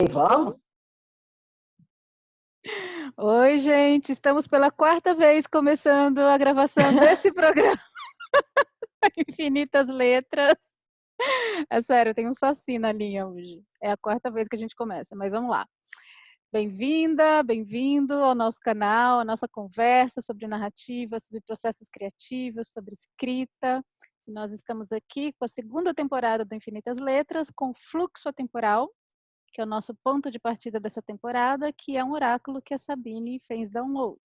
Vamos? Oi, gente, estamos pela quarta vez começando a gravação desse programa Infinitas Letras. É sério, eu tenho um saci na linha hoje. É a quarta vez que a gente começa, mas vamos lá. Bem-vinda, bem-vindo ao nosso canal, a nossa conversa sobre narrativa, sobre processos criativos, sobre escrita. E nós estamos aqui com a segunda temporada do Infinitas Letras, com Fluxo Atemporal, que é o nosso ponto de partida dessa temporada, que é um oráculo que a Sabine fez download.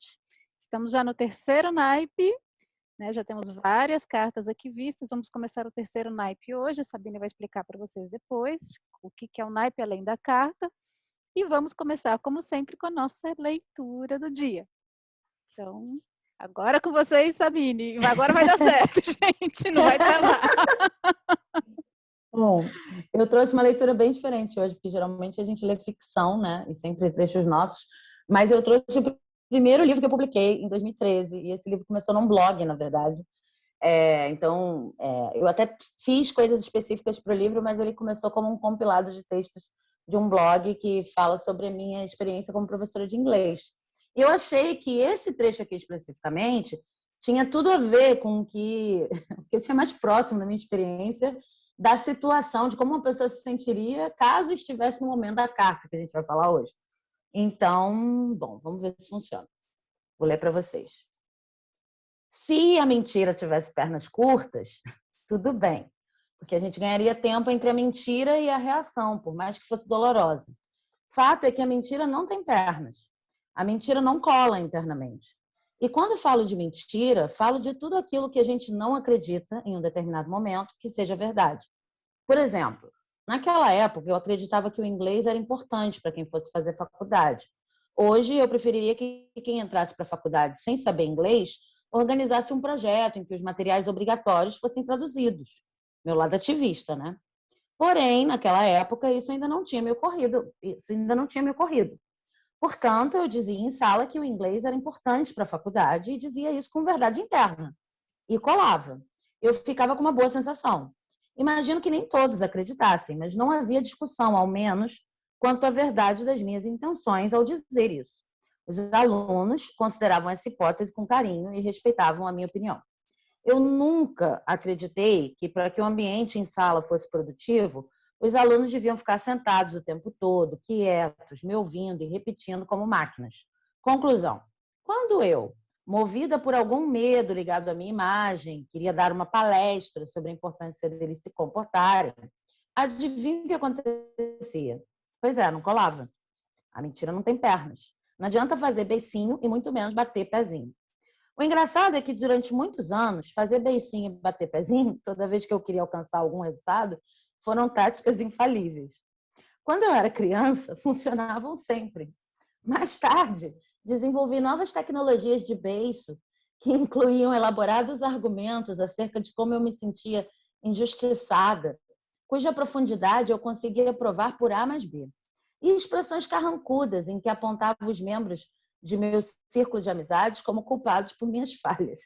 Estamos já no terceiro naipe, né? Já temos várias cartas aqui vistas, vamos começar o terceiro naipe hoje, a Sabine vai explicar para vocês depois o que é o naipe além da carta, e vamos começar, como sempre, com a nossa leitura do dia. Então, agora com vocês, Sabine, agora vai dar certo, gente, não vai travar. Bom, eu trouxe uma leitura bem diferente hoje, porque geralmente a gente lê ficção, né? E sempre trechos nossos. Mas eu trouxe o primeiro livro que eu publiquei em 2013. E esse livro começou num blog, na verdade. Eu até fiz coisas específicas para o livro, mas ele começou como um compilado de textos de um blog que fala sobre a minha experiência como professora de inglês. E eu achei que esse trecho aqui especificamente tinha tudo a ver com o que eu tinha mais próximo da minha experiência, da situação, de como uma pessoa se sentiria caso estivesse no momento da carta que a gente vai falar hoje. Então, bom, vamos ver se funciona. Vou ler para vocês. Se a mentira tivesse pernas curtas, tudo bem, porque a gente ganharia tempo entre a mentira e a reação, por mais que fosse dolorosa. Fato é que a mentira não tem pernas. A mentira não cola internamente. E quando falo de mentira, falo de tudo aquilo que a gente não acredita em um determinado momento que seja verdade. Por exemplo, naquela época eu acreditava que o inglês era importante para quem fosse fazer faculdade. Hoje eu preferiria que quem entrasse para a faculdade sem saber inglês organizasse um projeto em que os materiais obrigatórios fossem traduzidos. Meu lado ativista, né? Porém, naquela época, isso ainda não tinha me ocorrido. Portanto, eu dizia em sala que o inglês era importante para a faculdade e dizia isso com verdade interna. E colava. Eu ficava com uma boa sensação. Imagino que nem todos acreditassem, mas não havia discussão, ao menos, quanto à verdade das minhas intenções ao dizer isso. Os alunos consideravam essa hipótese com carinho e respeitavam a minha opinião. Eu nunca acreditei que, para que o ambiente em sala fosse produtivo, os alunos deviam ficar sentados o tempo todo, quietos, me ouvindo e repetindo como máquinas. Conclusão: quando eu, movida por algum medo ligado à minha imagem, queria dar uma palestra sobre a importância deles se comportarem, adivinha o que acontecia? Pois é, não colava. A mentira não tem pernas. Não adianta fazer beicinho e muito menos bater pezinho. O engraçado é que durante muitos anos, fazer beicinho e bater pezinho, toda vez que eu queria alcançar algum resultado, foram táticas infalíveis. Quando eu era criança, funcionavam sempre. Mais tarde, desenvolvi novas tecnologias de beiço que incluíam elaborados argumentos acerca de como eu me sentia injustiçada, cuja profundidade eu conseguia provar por A mais B. E expressões carrancudas em que apontava os membros de meu círculo de amizades como culpados por minhas falhas.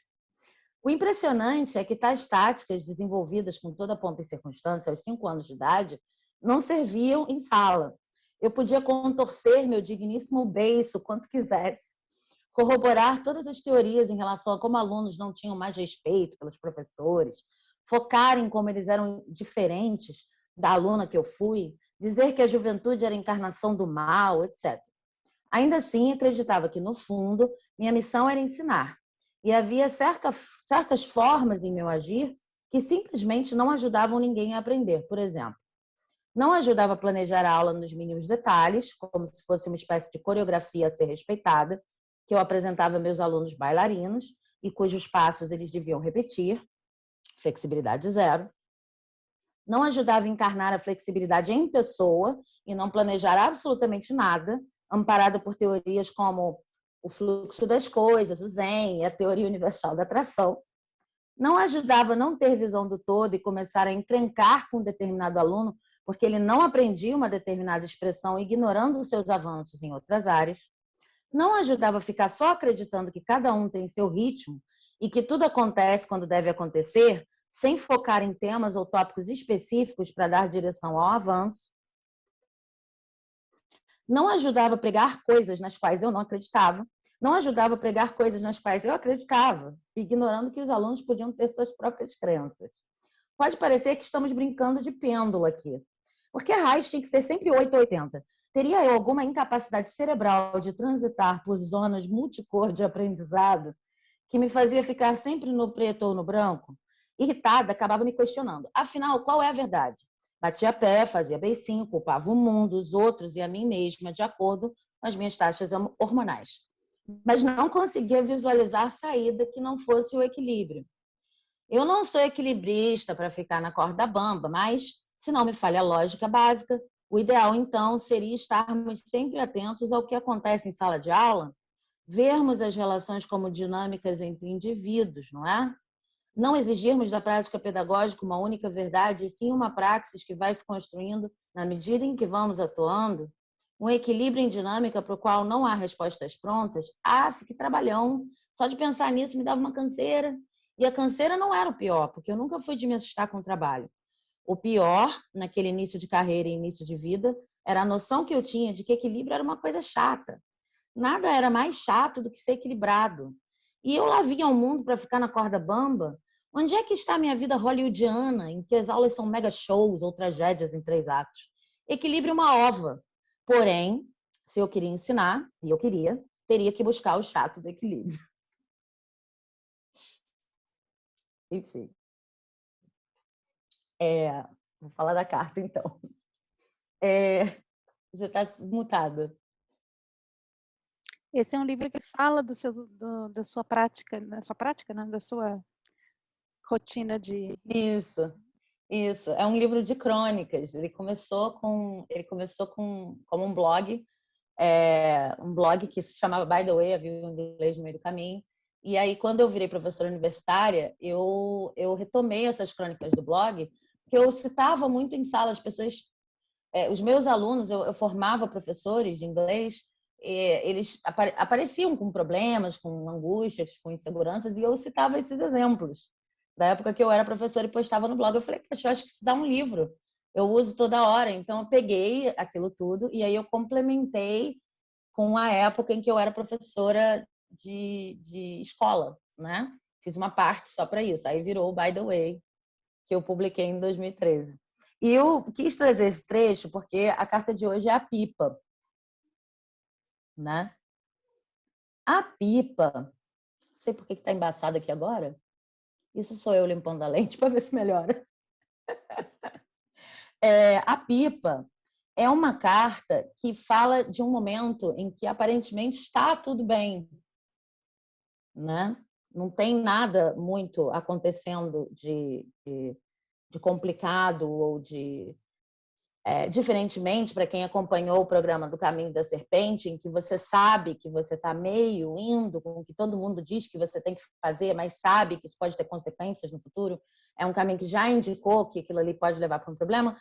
O impressionante é que tais táticas, desenvolvidas com toda a pompa e circunstância aos 5 anos de idade, não serviam em sala. Eu podia contorcer meu digníssimo beiço quanto quisesse, corroborar todas as teorias em relação a como alunos não tinham mais respeito pelos professores, focar em como eles eram diferentes da aluna que eu fui, dizer que a juventude era a encarnação do mal, etc. Ainda assim, acreditava que, no fundo, minha missão era ensinar. E havia certas formas em meu agir que simplesmente não ajudavam ninguém a aprender. Por exemplo, não ajudava a planejar a aula nos mínimos detalhes, como se fosse uma espécie de coreografia a ser respeitada, que eu apresentava a meus alunos bailarinos e cujos passos eles deviam repetir, flexibilidade zero. Não ajudava a encarnar a flexibilidade em pessoa e não planejar absolutamente nada, amparada por teorias como o fluxo das coisas, o Zen e a teoria universal da atração. Não ajudava a não ter visão do todo e começar a encrencar com um determinado aluno porque ele não aprendia uma determinada expressão, ignorando os seus avanços em outras áreas. Não ajudava a ficar só acreditando que cada um tem seu ritmo e que tudo acontece quando deve acontecer, sem focar em temas ou tópicos específicos para dar direção ao avanço. Não ajudava a pregar coisas nas quais eu não acreditava. Não ajudava a pregar coisas nas quais eu acreditava, ignorando que os alunos podiam ter suas próprias crenças. Pode parecer que estamos brincando de pêndulo aqui, porque a raiz tinha que ser sempre 8 ou 80. Teria eu alguma incapacidade cerebral de transitar por zonas multicor de aprendizado que me fazia ficar sempre no preto ou no branco? Irritada, acabava me questionando. Afinal, qual é a verdade? Batia pé, fazia beicinho, culpava o mundo, os outros e a mim mesma, de acordo com as minhas taxas hormonais. Mas não conseguia visualizar saída que não fosse o equilíbrio. Eu não sou equilibrista para ficar na corda bamba, mas, se não me falha a lógica básica, o ideal, então, seria estarmos sempre atentos ao que acontece em sala de aula, vermos as relações como dinâmicas entre indivíduos, não é? Não exigirmos da prática pedagógica uma única verdade, e sim uma praxis que vai se construindo na medida em que vamos atuando, um equilíbrio em dinâmica para o qual não há respostas prontas. Que trabalhão! Só de pensar nisso me dava uma canseira. E a canseira não era o pior, porque eu nunca fui de me assustar com o trabalho. O pior, naquele início de carreira e início de vida, era a noção que eu tinha de que equilíbrio era uma coisa chata. Nada era mais chato do que ser equilibrado. E eu lá vinha ao mundo para ficar na corda bamba. Onde é que está a minha vida hollywoodiana, em que as aulas são mega shows ou tragédias em 3 atos? Equilíbrio é uma ova. Porém, se eu queria ensinar, e eu queria, teria que buscar o chato do equilíbrio. Enfim. Vou falar da carta, então. Você está mutada. Esse é um livro que fala da sua prática, né? Da sua rotina de... Isso. É um livro de crônicas. Ele começou como um blog, um blog que se chamava By the Way, havia um inglês no meio do caminho. E aí, quando eu virei professora universitária, eu retomei essas crônicas do blog, que eu citava muito em sala. As pessoas, os meus alunos, eu formava professores de inglês, eles apareciam com problemas, com angústias, com inseguranças, e eu citava esses exemplos. Da época que eu era professora e postava no blog, eu falei, poxa, eu acho que isso dá um livro. Eu uso toda hora. Então, eu peguei aquilo tudo e aí eu complementei com a época em que eu era professora de escola, né? Fiz uma parte só para isso. Aí virou By the Way, que eu publiquei em 2013. E eu quis trazer esse trecho porque a carta de hoje é a pipa, né? A pipa, não sei por que está embaçada aqui agora. Isso sou eu limpando a lente para ver se melhora. A pipa é uma carta que fala de um momento em que aparentemente está tudo bem, né? Não tem nada muito acontecendo de complicado ou diferentemente para quem acompanhou o programa do Caminho da Serpente, em que você sabe que você está meio indo com o que todo mundo diz que você tem que fazer, mas sabe que isso pode ter consequências no futuro, é um caminho que já indicou que aquilo ali pode levar para um problema.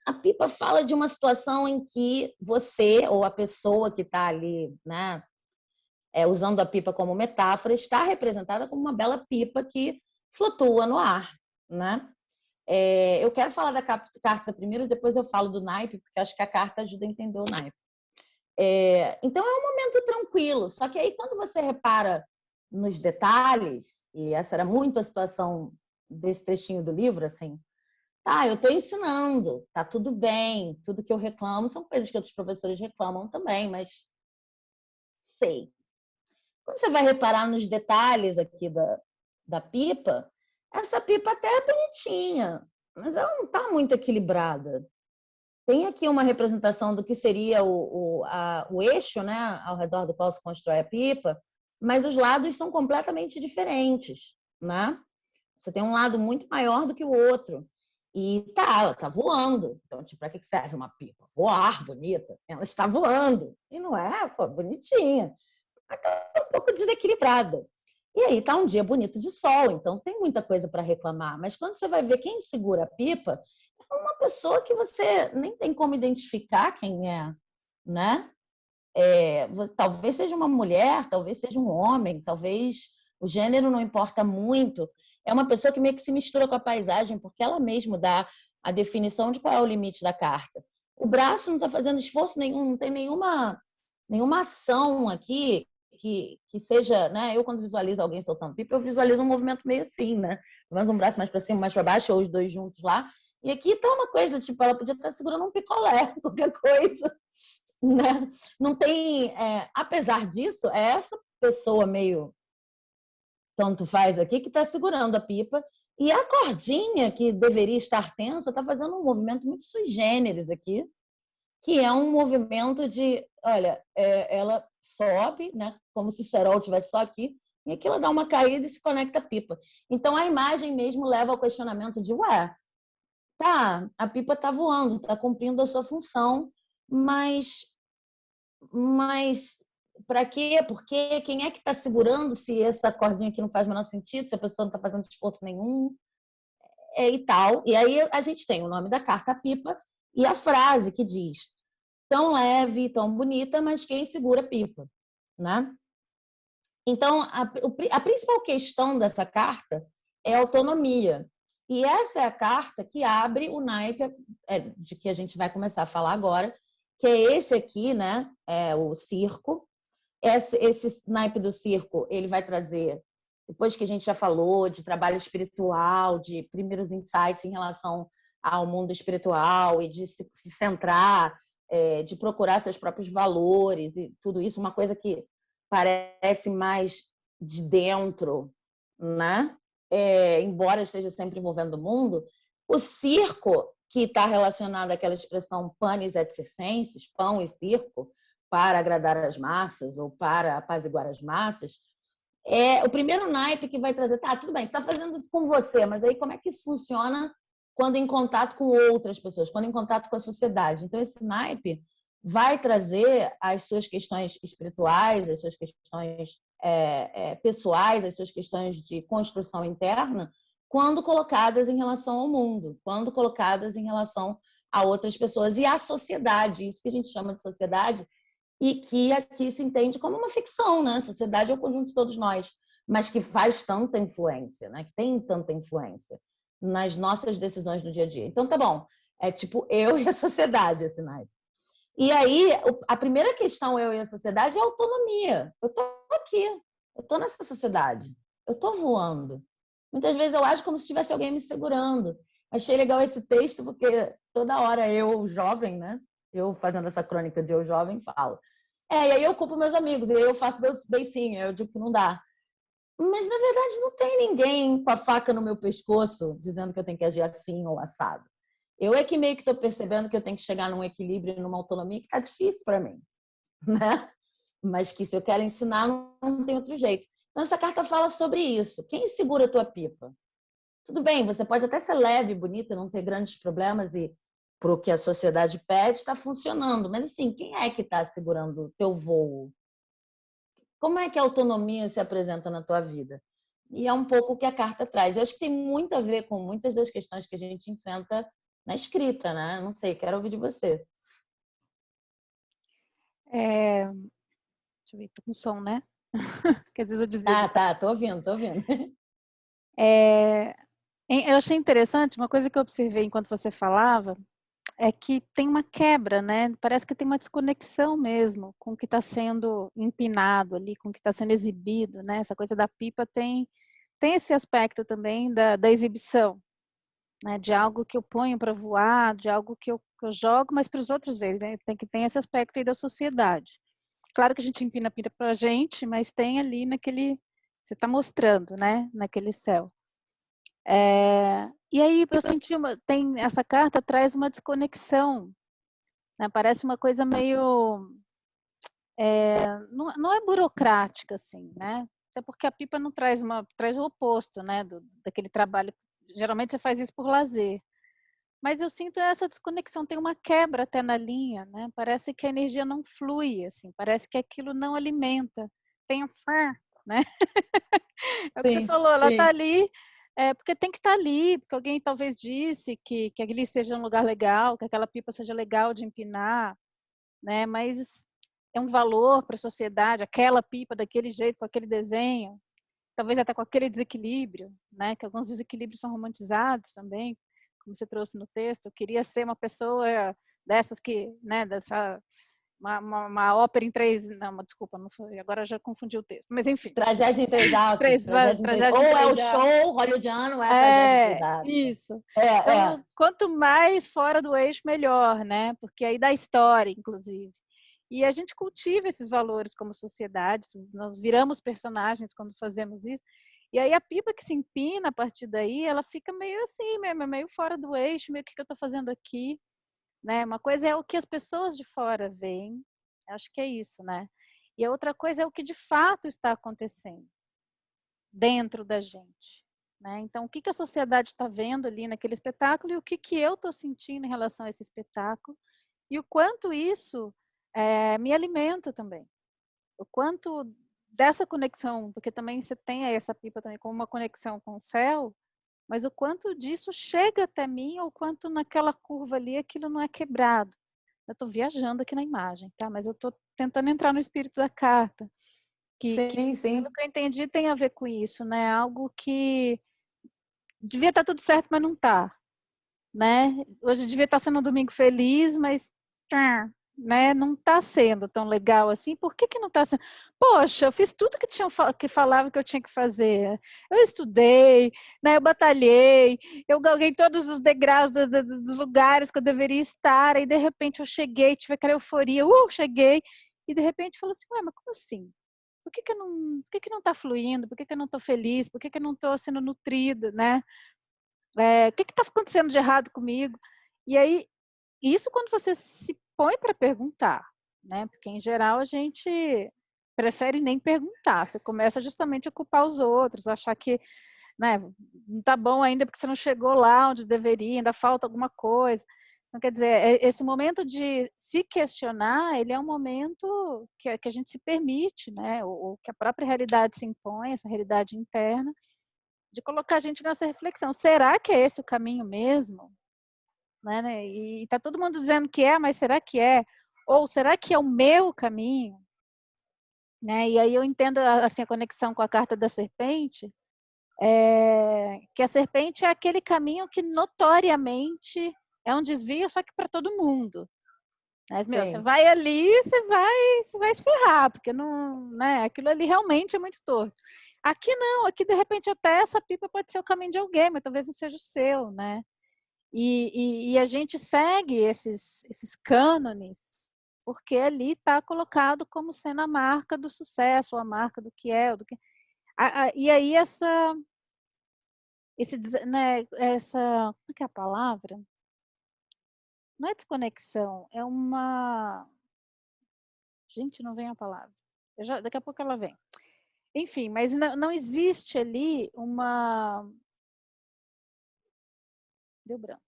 A pipa fala de uma situação em que você ou a pessoa que está ali, né, usando a pipa como metáfora, está representada como uma bela pipa que flutua no ar, né? Eu quero falar da carta primeiro, depois eu falo do naipe, porque acho que a carta ajuda a entender o naipe. Então, é um momento tranquilo, só que aí quando você repara nos detalhes, e essa era muito a situação desse trechinho do livro, assim, tá, eu estou ensinando, tá tudo bem, tudo que eu reclamo são coisas que outros professores reclamam também, mas sei. Quando você vai reparar nos detalhes aqui da pipa, essa pipa até é bonitinha, mas ela não está muito equilibrada. Tem aqui uma representação do que seria o eixo, né, ao redor do qual se constrói a pipa, mas os lados são completamente diferentes, né? Você tem um lado muito maior do que o outro. E ela tá voando. Então, para que serve uma pipa? Voar, bonita. Ela está voando. E não é, bonitinha. Está um pouco desequilibrada. E aí está um dia bonito de sol, então tem muita coisa para reclamar. Mas quando você vai ver quem segura a pipa, é uma pessoa que você nem tem como identificar quem é, né? Talvez seja uma mulher, talvez seja um homem, talvez o gênero não importa muito. É uma pessoa que meio que se mistura com a paisagem, porque ela mesma dá a definição de qual é o limite da carta. o braço não está fazendo esforço nenhum, não tem nenhuma ação aqui que seja, né? Eu, quando visualizo alguém soltando pipa, eu visualizo um movimento meio assim, né? Pelo menos um braço mais para cima, mais para baixo, ou os dois juntos lá. E aqui tá uma coisa, tipo, ela podia estar segurando um picolé, qualquer coisa, né? Não tem, apesar disso, é essa pessoa meio tanto faz aqui que está segurando a pipa e a cordinha que deveria estar tensa está fazendo um movimento muito sui generis aqui, que é um movimento de, olha, ela sobe, né, como se o cerol estivesse só aqui, e aqui ela dá uma caída e se conecta à pipa. Então a imagem mesmo leva ao questionamento de, ué, tá, a pipa está voando, está cumprindo a sua função, mas para quê? Por quê? Quem é que está segurando se essa cordinha aqui não faz o menor sentido, se a pessoa não está fazendo esforço nenhum, e tal. E aí a gente tem o nome da carta pipa e a frase que diz: tão leve, tão bonita, mas quem segura a pipa, né? Então, a principal questão dessa carta é a autonomia. E essa é a carta que abre o naipe de que a gente vai começar a falar agora, que é esse aqui, né? É o circo. Esse naipe do circo, ele vai trazer, depois que a gente já falou de trabalho espiritual, de primeiros insights em relação ao mundo espiritual e de se centrar, de procurar seus próprios valores e tudo isso, uma coisa que parece mais de dentro, né? Embora esteja sempre envolvendo o mundo, o circo, que está relacionado àquela expressão panis et circenses, pão e circo, para agradar as massas ou para apaziguar as massas, é o primeiro naipe que vai trazer, tá, tudo bem, você está fazendo isso com você, mas aí como é que isso funciona quando em contato com outras pessoas, quando em contato com a sociedade? Então, esse naipe vai trazer as suas questões espirituais, as suas questões pessoais, as suas questões de construção interna, quando colocadas em relação ao mundo, quando colocadas em relação a outras pessoas e à sociedade, isso que a gente chama de sociedade, e que aqui se entende como uma ficção, né? A sociedade é o conjunto de todos nós, mas que faz tanta influência, né? Que tem tanta influência nas nossas decisões no dia a dia. Então, tá bom, é tipo eu e a sociedade, esse naipe. E aí, a primeira questão, eu e a sociedade, é a autonomia. Eu tô aqui, eu tô nessa sociedade, eu tô voando. Muitas vezes eu acho como se tivesse alguém me segurando. Achei legal esse texto, porque toda hora eu, jovem, né? Eu fazendo essa crônica de eu jovem, falo. E aí eu culpo meus amigos, e aí eu faço meus beicinhos, eu digo que não dá. Mas, na verdade, não tem ninguém com a faca no meu pescoço dizendo que eu tenho que agir assim ou assado. Eu é que meio que estou percebendo que eu tenho que chegar num equilíbrio, numa autonomia que está difícil para mim, né? Mas que se eu quero ensinar, não tem outro jeito. Então, essa carta fala sobre isso. Quem segura a tua pipa? Tudo bem, você pode até ser leve, bonita, não ter grandes problemas e para o que a sociedade pede, está funcionando. Mas, assim, quem é que está segurando o teu voo? Como é que a autonomia se apresenta na tua vida? E é um pouco o que a carta traz. Eu acho que tem muito a ver com muitas das questões que a gente enfrenta na escrita, né? Não sei, quero ouvir de você. Deixa eu ver, tô com som, né? Quer dizer, eu desligo. Tá, tô ouvindo, tô ouvindo. Eu achei interessante, uma coisa que eu observei enquanto você falava, é que tem uma quebra, né? Parece que tem uma desconexão mesmo com o que está sendo empinado ali, com o que está sendo exibido, né? Essa coisa da pipa tem esse aspecto também da exibição, né? De algo que eu ponho para voar, de algo que eu jogo, mas para os outros verem, né? Tem esse aspecto aí da sociedade. Claro que a gente empina a pipa para a gente, mas tem ali naquele, você está mostrando, né? Naquele céu. E aí eu senti tem essa carta traz uma desconexão, né? Parece uma coisa meio não é burocrática assim, né? Até porque a pipa não traz traz o oposto, né? Daquele trabalho. Geralmente você faz isso por lazer, mas eu sinto essa desconexão, tem uma quebra até na linha, né? Parece que a energia não flui, assim, parece que aquilo não alimenta, tem um far, né? É o que você Sim, falou, ela está sim. ali, porque tem que estar ali, porque alguém talvez disse que ali seja um lugar legal, que aquela pipa seja legal de empinar, né? Mas é um valor para a sociedade, aquela pipa daquele jeito, com aquele desenho, talvez até com aquele desequilíbrio, né? Que alguns desequilíbrios são romantizados também, como você trouxe no texto. Eu queria ser uma pessoa dessas que, né, uma ópera em três, não, desculpa, não foi, agora já confundi o texto, mas enfim. Tragédia em três atos. Ou é o show hollywoodiano ou é a tragédia em três atos. Isso. Então, quanto mais fora do eixo, melhor, né? Porque aí dá história, inclusive. E a gente cultiva esses valores como sociedade, nós viramos personagens quando fazemos isso. E aí a pipa que se empina a partir daí, ela fica meio assim, meio fora do eixo, meio o que eu estou fazendo aqui, né? Uma coisa é o que as pessoas de fora veem, acho que é isso, né? E a outra coisa é o que de fato está acontecendo dentro da gente, né? Então, o que a sociedade está vendo ali naquele espetáculo e o que eu estou sentindo em relação a esse espetáculo e o quanto isso me alimenta também. O quanto dessa conexão, porque também você tem essa pipa também como uma conexão com o céu, mas o quanto disso chega até mim ou quanto naquela curva ali aquilo não é quebrado. Eu estou viajando aqui na imagem, tá? Mas eu estou tentando entrar no espírito da carta. Sim. Pelo que eu entendi, tem a ver com isso, né? Algo que devia estar tudo certo, mas não está, né? Hoje devia estar sendo um domingo feliz, mas né? Não está sendo tão legal assim. Por que não está sendo? Poxa, eu fiz tudo que falava que eu tinha que fazer. Eu estudei, né? Eu batalhei, eu galguei todos os degraus dos lugares que eu deveria estar, e de repente eu cheguei, tive aquela euforia, cheguei, e de repente falou assim, ué, mas como assim? Por que não está fluindo? Por que eu não estou feliz? Por que eu não estou sendo nutrida, né? O que está acontecendo de errado comigo? E aí, isso quando você se põe para perguntar, né? Porque em geral a gente prefere nem perguntar. Você começa justamente a culpar os outros, achar que, né, não está bom ainda porque você não chegou lá onde deveria, ainda falta alguma coisa. Então, quer dizer, esse momento de se questionar, ele é um momento que a gente se permite, né? Ou que a própria realidade se impõe, essa realidade interna, de colocar a gente nessa reflexão. Será que é esse o caminho mesmo? Né? E está todo mundo dizendo que é, mas será que é? Ou será que é o meu caminho? Né? E aí eu entendo assim, a conexão com a carta da serpente, que a serpente é aquele caminho que notoriamente é um desvio, só que para todo mundo. Mas, você vai ali, você vai se ferrar, porque não, né, aquilo ali realmente é muito torto. Aqui não, aqui de repente até essa pipa pode ser o caminho de alguém, mas talvez não seja o seu, né? E a gente segue esses cânones, porque ali está colocado como sendo a marca do sucesso, a marca do que é, do que... E aí né, como é que é a palavra? Não é desconexão, é uma... Gente, não vem a palavra. Daqui a pouco ela vem. Enfim, mas não existe ali uma... Deu branco.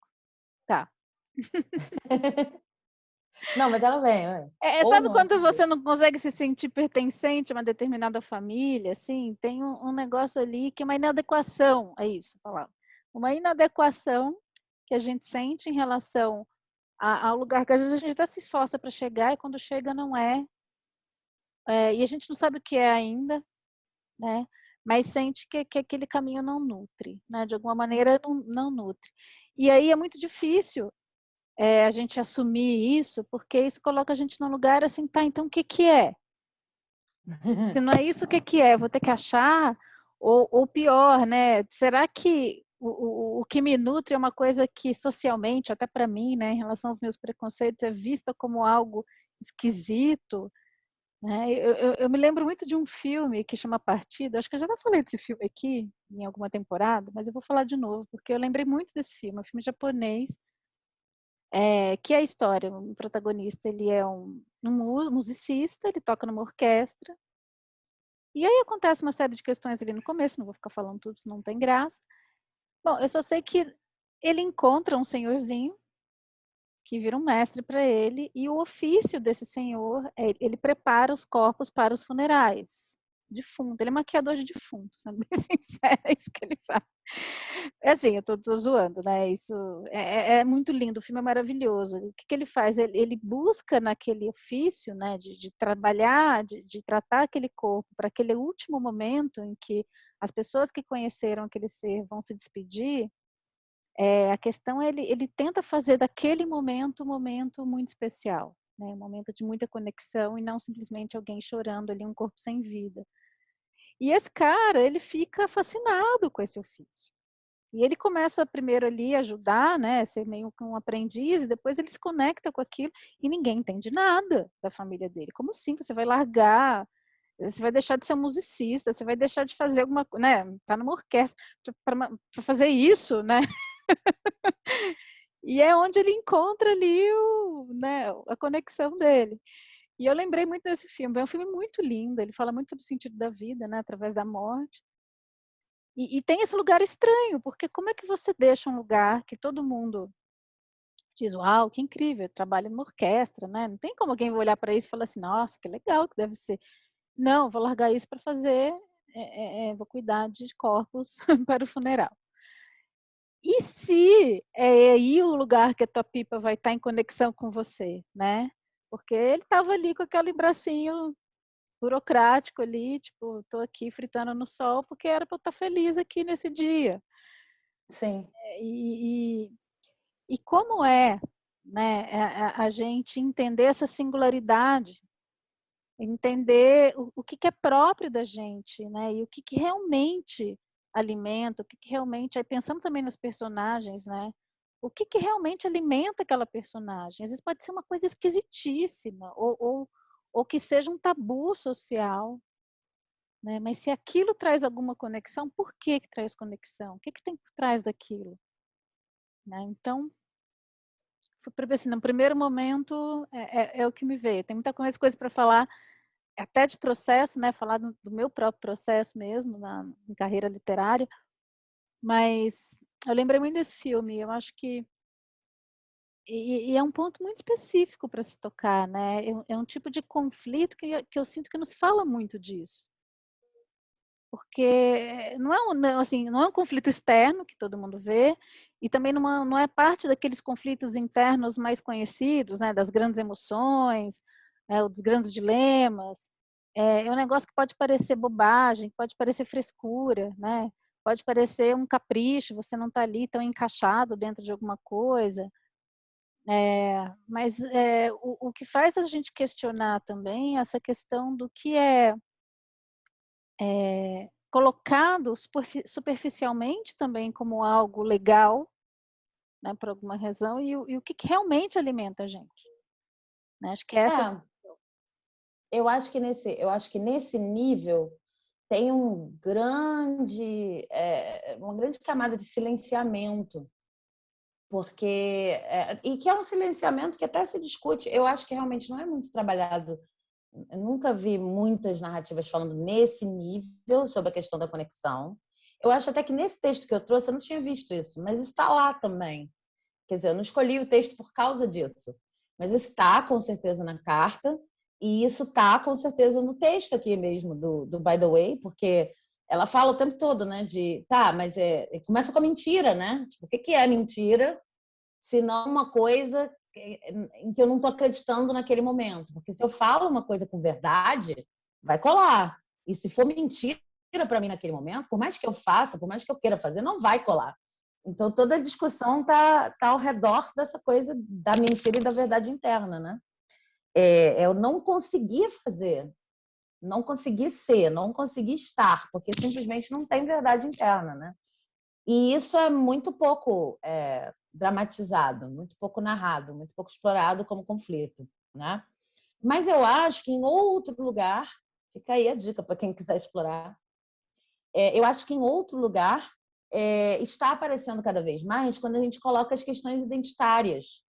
Tá. Não, mas ela vem. Sabe quando você não consegue se sentir pertencente a uma determinada família? Assim, tem um negócio ali que é uma inadequação, é isso, falar. Uma inadequação que a gente sente em relação ao lugar que às vezes a gente até se esforça para chegar e quando chega não é. E a gente não sabe o que é ainda, né? Mas sente que aquele caminho não nutre, né? De alguma maneira não nutre. E aí é muito difícil a gente assumir isso, porque isso coloca a gente num lugar assim, tá, então o que é? Se não é isso, o que é? Vou ter que achar? Ou pior, né? Será que o que me nutre é uma coisa que socialmente, até para mim, né, em relação aos meus preconceitos, é vista como algo esquisito? Né? Eu me lembro muito de um filme que chama Partida, acho que eu já falei desse filme aqui, em alguma temporada, mas eu vou falar de novo, porque eu lembrei muito desse filme, é um filme japonês, que é a história, o protagonista ele é um musicista, ele toca numa orquestra, e aí acontece uma série de questões ali no começo, não vou ficar falando tudo, senão não tem graça. Bom, eu só sei que ele encontra um senhorzinho que vira um mestre para ele, e o ofício desse senhor é ele prepara os corpos para os funerais. Defunto, ele é maquiador de defunto, sendo bem sincera, é isso que ele faz. É assim, eu tô zoando, né? Isso é muito lindo, o filme é maravilhoso. O que ele faz? Ele busca naquele ofício, né, de trabalhar, de tratar aquele corpo para aquele último momento em que as pessoas que conheceram aquele ser vão se despedir. A questão é ele tenta fazer daquele momento um momento muito especial, né? Um momento de muita conexão e não simplesmente alguém chorando ali, um corpo sem vida. E esse cara, ele fica fascinado com esse ofício. E ele começa primeiro ali a ajudar, né, ser meio que um aprendiz, e depois ele se conecta com aquilo e ninguém entende nada da família dele. Como assim? Você vai largar, você vai deixar de ser um musicista, você vai deixar de fazer alguma coisa, né? Tá numa orquestra para fazer isso, né? E é onde ele encontra ali né, a conexão dele. E eu lembrei muito desse filme. É um filme muito lindo. Ele fala muito sobre o sentido da vida, né, através da morte. E tem esse lugar estranho, porque como é que você deixa um lugar que todo mundo diz, uau, que incrível, trabalha numa orquestra, né? Não tem como alguém olhar para isso e falar assim, nossa, que legal que deve ser. Não, vou largar isso para fazer, vou cuidar de corpos para o funeral. E se é aí o lugar que a tua pipa vai estar em conexão com você, né? Porque ele estava ali com aquele bracinho burocrático ali, tipo, estou aqui fritando no sol porque era para eu estar feliz aqui nesse dia. Sim. E como né, a gente entender essa singularidade, entender o que é próprio da gente, né? E o que realmente alimenta, o que realmente, aí pensando também nos personagens, né? O que realmente alimenta aquela personagem? Às vezes pode ser uma coisa esquisitíssima, ou que seja um tabu social, né? Mas se aquilo traz alguma conexão, por que traz conexão? O que tem por trás daquilo? Né? Então, assim, no primeiro momento é o que me veio. Tem muita coisa para falar, até de processo, né? Falar do meu próprio processo mesmo em carreira literária, mas eu lembrei muito desse filme. Eu acho que é um ponto muito específico para se tocar, né? É um tipo de conflito que eu sinto que não se fala muito disso, porque não é um conflito externo que todo mundo vê, e também não é parte daqueles conflitos internos mais conhecidos, né, das grandes emoções, dos grandes dilemas. É um negócio que pode parecer bobagem, pode parecer frescura, né? Pode parecer um capricho, você não está ali tão encaixado dentro de alguma coisa. Mas o que faz a gente questionar também essa questão do que é colocado superficialmente também como algo legal, né, por alguma razão, e o que realmente alimenta a gente. Né? Acho que essa É, eu acho que nesse nível tem uma grande camada de silenciamento, porque e que é um silenciamento que até se discute. Eu acho que realmente não é muito trabalhado. Eu nunca vi muitas narrativas falando nesse nível sobre a questão da conexão. Eu acho até que nesse texto que eu trouxe, eu não tinha visto isso, mas está lá também. Quer dizer, eu não escolhi o texto por causa disso, mas isso está com certeza na carta, e isso está com certeza no texto aqui mesmo do By the Way, porque ela fala o tempo todo, né, mas começa com a mentira, né? Tipo, o que é mentira, se não uma coisa em que eu não estou acreditando naquele momento? Porque se eu falo uma coisa com verdade, vai colar. E se for mentira para mim naquele momento, por mais que eu faça, por mais que eu queira fazer, não vai colar. Então toda a discussão tá ao redor dessa coisa da mentira e da verdade interna, né? Eu não conseguia fazer, não consegui ser, não consegui estar, porque simplesmente não tem verdade interna, né? E isso é muito pouco dramatizado, muito pouco narrado, muito pouco explorado como conflito, né? Mas eu acho que em outro lugar, fica aí a dica para quem quiser explorar, eu acho que em outro lugar está aparecendo cada vez mais quando a gente coloca as questões identitárias,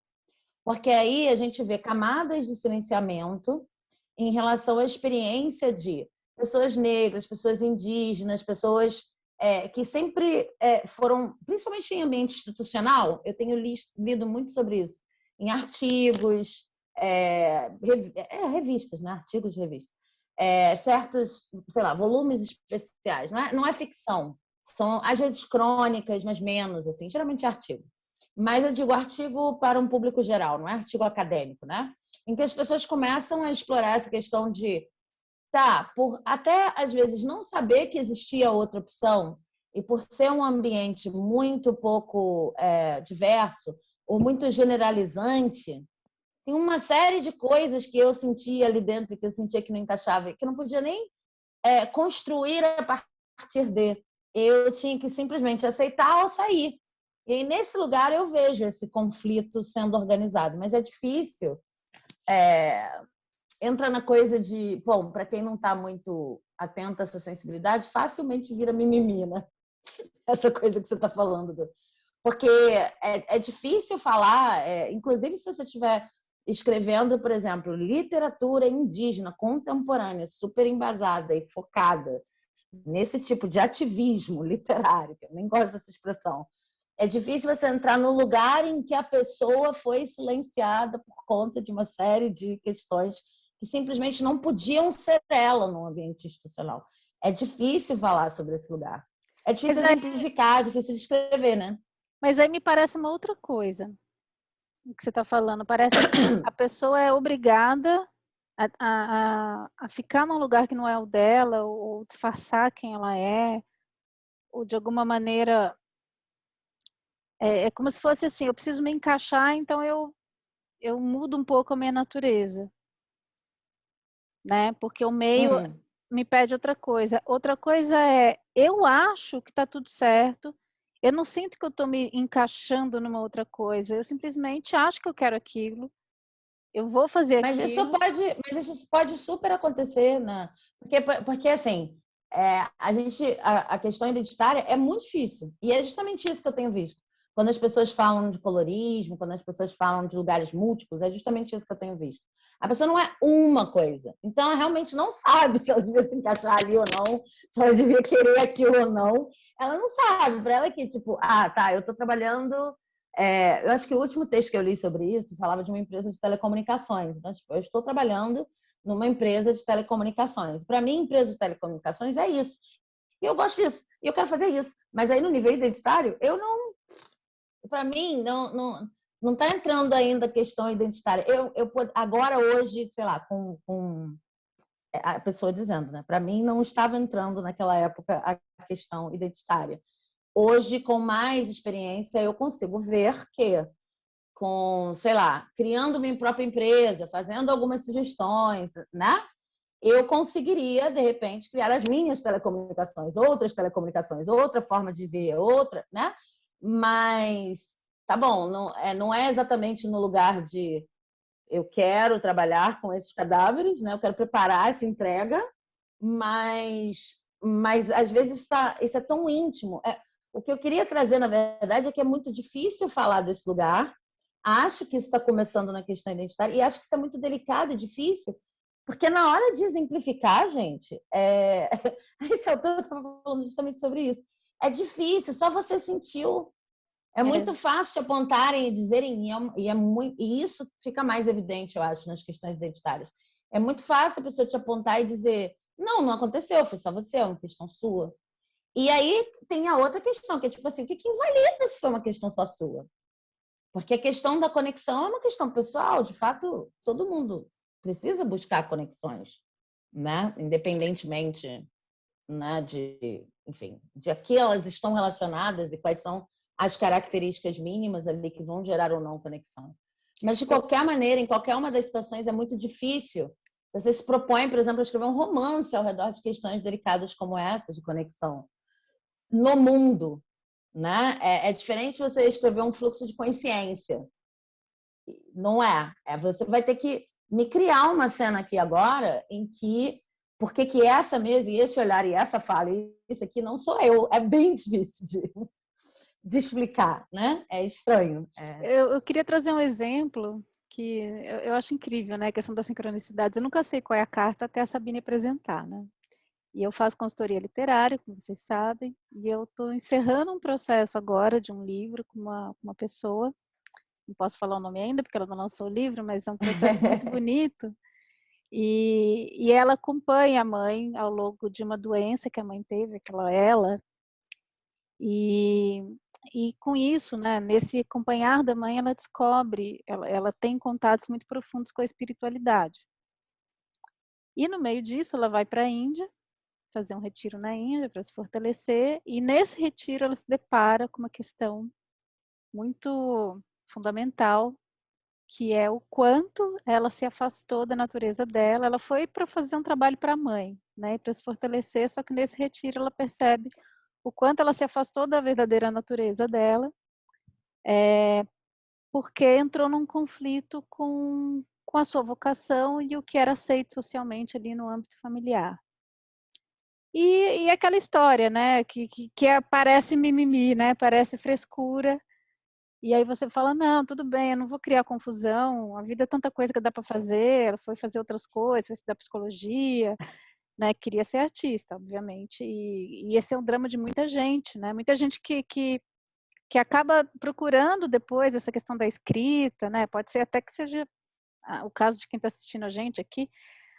porque aí a gente vê camadas de silenciamento em relação à experiência de pessoas negras, pessoas indígenas, pessoas que sempre foram, principalmente em ambiente institucional, eu tenho lido muito sobre isso, em artigos, revistas, né? Artigos de revistas, certos, sei lá, volumes especiais, não é ficção, são às vezes crônicas, mas menos, assim, geralmente artigo. Mas eu digo artigo para um público geral, não é artigo acadêmico, né? Em que as pessoas começam a explorar essa questão de, por até às vezes não saber que existia outra opção, e por ser um ambiente muito pouco diverso ou muito generalizante, tem uma série de coisas que eu sentia ali dentro, que eu sentia que não encaixava, que eu não podia nem construir a partir de. Eu tinha que simplesmente aceitar ou sair. E aí, nesse lugar, eu vejo esse conflito sendo organizado. Mas é difícil. Entra na coisa de... Bom, para quem não está muito atento a essa sensibilidade, facilmente vira mimimi, né? Essa coisa que você está falando. Porque é difícil falar, inclusive se você estiver escrevendo, por exemplo, literatura indígena contemporânea, super embasada e focada nesse tipo de ativismo literário, que eu nem gosto dessa expressão, é difícil você entrar no lugar em que a pessoa foi silenciada por conta de uma série de questões que simplesmente não podiam ser ela no ambiente institucional. É difícil falar sobre esse lugar. É difícil exemplificar, é difícil descrever, né? Mas aí me parece uma outra coisa, o que você está falando. Parece assim, a pessoa é obrigada a ficar num lugar que não é o dela, ou disfarçar quem ela é, ou de alguma maneira... É como se fosse assim, eu preciso me encaixar, então eu mudo um pouco a minha natureza, né? Porque o meio me pede outra coisa. Outra coisa é, eu acho que está tudo certo, eu não sinto que eu estou me encaixando numa outra coisa, eu simplesmente acho que eu quero aquilo, eu vou fazer Mas aquilo. isso pode super acontecer, né? Porque assim, a questão identitária é muito difícil. E é justamente isso que eu tenho visto. Quando as pessoas falam de colorismo, quando as pessoas falam de lugares múltiplos, é justamente isso que eu tenho visto. A pessoa não é uma coisa. Então, ela realmente não sabe se ela devia se encaixar ali ou não, se ela devia querer aquilo ou não. Ela não sabe. Para ela que, tipo, tá, eu estou trabalhando... eu acho que o último texto que eu li sobre isso falava de uma empresa de telecomunicações. Então, tipo, eu estou trabalhando numa empresa de telecomunicações. Para mim, empresa de telecomunicações é isso. E eu gosto disso. E eu quero fazer isso. Mas aí, no nível identitário, eu não... Para mim, não está entrando ainda a questão identitária. Agora, hoje, sei lá, com a pessoa dizendo, né? Para mim, não estava entrando naquela época a questão identitária. Hoje, com mais experiência, eu consigo ver que sei lá, criando minha própria empresa, fazendo algumas sugestões, né? Eu conseguiria, de repente, criar as minhas telecomunicações, outra forma de ver, outra, né? Mas, tá bom, não é exatamente no lugar de eu quero trabalhar com esses cadáveres, né? Eu quero preparar essa entrega, mas às vezes isso é tão íntimo. O que eu queria trazer, na verdade, é que é muito difícil falar desse lugar. Acho que isso está começando na questão identitária e acho que isso é muito delicado e difícil, porque na hora de exemplificar, gente, esse autor estava falando justamente sobre isso. É difícil, só você sentiu. É muito fácil te apontarem e dizerem, e isso fica mais evidente, eu acho, nas questões identitárias. É muito fácil a pessoa te apontar e dizer, não aconteceu, foi só você, é uma questão sua. E aí tem a outra questão, que é tipo assim, o que invalida se foi uma questão só sua? Porque a questão da conexão é uma questão pessoal, de fato, todo mundo precisa buscar conexões, né? Independentemente, né, enfim, de a que elas estão relacionadas e quais são as características mínimas ali que vão gerar ou não conexão. Mas, de qualquer maneira, em qualquer uma das situações, é muito difícil. Você se propõe, por exemplo, a escrever um romance ao redor de questões delicadas como essa, de conexão, no mundo, né? É diferente você escrever um fluxo de consciência. Não é. Você vai ter que me criar uma cena aqui agora em que porque que essa mesa e esse olhar e essa fala e isso aqui não sou eu. É bem difícil de explicar, né? É estranho. Eu queria trazer um exemplo que eu acho incrível, né? A questão das sincronicidades. Eu nunca sei qual é a carta até a Sabine apresentar, né? E eu faço consultoria literária, como vocês sabem, e eu estou encerrando um processo agora de um livro com uma pessoa, não posso falar o nome ainda porque ela não lançou o livro, mas é um processo muito bonito, e ela acompanha a mãe ao longo de uma doença que a mãe teve, ela, e com isso, né, nesse acompanhar da mãe, ela descobre, ela tem contatos muito profundos com a espiritualidade. E no meio disso, ela vai para a Índia, fazer um retiro na Índia para se fortalecer, e nesse retiro ela se depara com uma questão muito fundamental, que é o quanto ela se afastou da natureza dela. Ela foi para fazer um trabalho para a mãe, né, para se fortalecer, só que nesse retiro ela percebe o quanto ela se afastou da verdadeira natureza dela, porque entrou num conflito com a sua vocação e o que era aceito socialmente ali no âmbito familiar. E aquela história, né, que parece mimimi, né, parece frescura, e aí você fala, não, tudo bem, eu não vou criar confusão, a vida é tanta coisa que dá para fazer, ela foi fazer outras coisas, foi estudar psicologia, né, queria ser artista, obviamente, e esse é um drama de muita gente, né, muita gente que acaba procurando depois essa questão da escrita, né, pode ser até que seja o caso de quem está assistindo a gente aqui,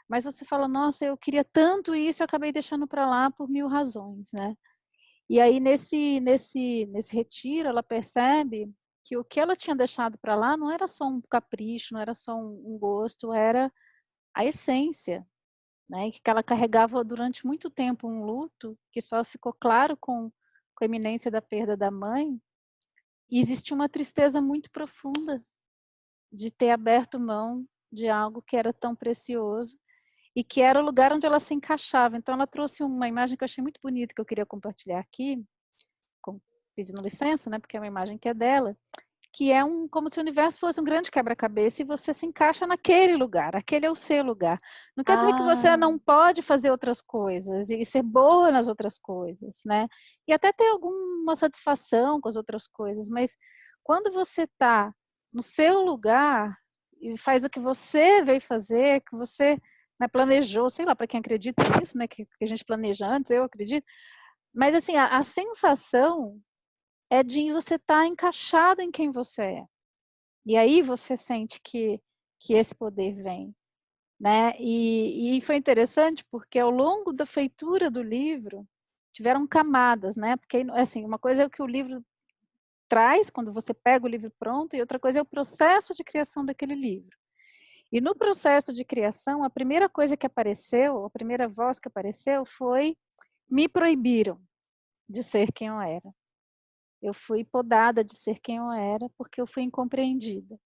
mas você fala, nossa, eu queria tanto isso, eu acabei deixando para lá por 1000 razões, né? E aí, nesse retiro, ela percebe que o que ela tinha deixado para lá não era só um capricho, não era só um gosto, era a essência, né? Que ela carregava durante muito tempo um luto, que só ficou claro com a iminência da perda da mãe, e existia uma tristeza muito profunda de ter aberto mão de algo que era tão precioso, e que era o lugar onde ela se encaixava. Então, ela trouxe uma imagem que eu achei muito bonita, que eu queria compartilhar aqui, pedindo licença, né, porque é uma imagem que é dela, que é como se o universo fosse um grande quebra-cabeça e você se encaixa naquele lugar, aquele é o seu lugar. Não quer dizer que você não pode fazer outras coisas e ser boa nas outras coisas, né? E até ter alguma satisfação com as outras coisas, mas quando você está no seu lugar e faz o que você veio fazer, que você, né, planejou, sei lá, para quem acredita nisso, né, que a gente planeja antes, eu acredito, mas assim, a sensação é de você estar encaixado em quem você é. E aí você sente que esse poder vem, né? E foi interessante porque ao longo da feitura do livro tiveram camadas, né? Porque assim, uma coisa é o que o livro traz quando você pega o livro pronto e outra coisa é o processo de criação daquele livro. E no processo de criação, a primeira coisa que apareceu, a primeira voz que apareceu foi: me proibiram de ser quem eu era. Eu fui podada de ser quem eu era porque eu fui incompreendida,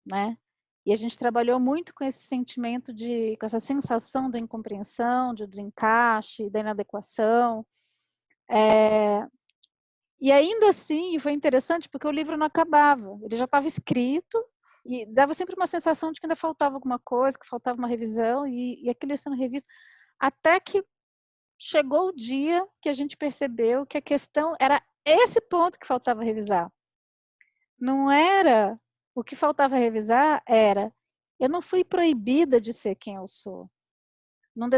né? E a gente trabalhou muito com esse sentimento com essa sensação da incompreensão, de desencaixe, da inadequação. E ainda assim, foi interessante porque o livro não acabava. Ele já estava escrito e dava sempre uma sensação de que ainda faltava alguma coisa, que faltava uma revisão e aquilo ia sendo revisto. Até que chegou o dia que a gente percebeu que a questão era esse ponto que faltava revisar. Não era, o que faltava revisar era, eu não fui proibida de ser quem eu sou. No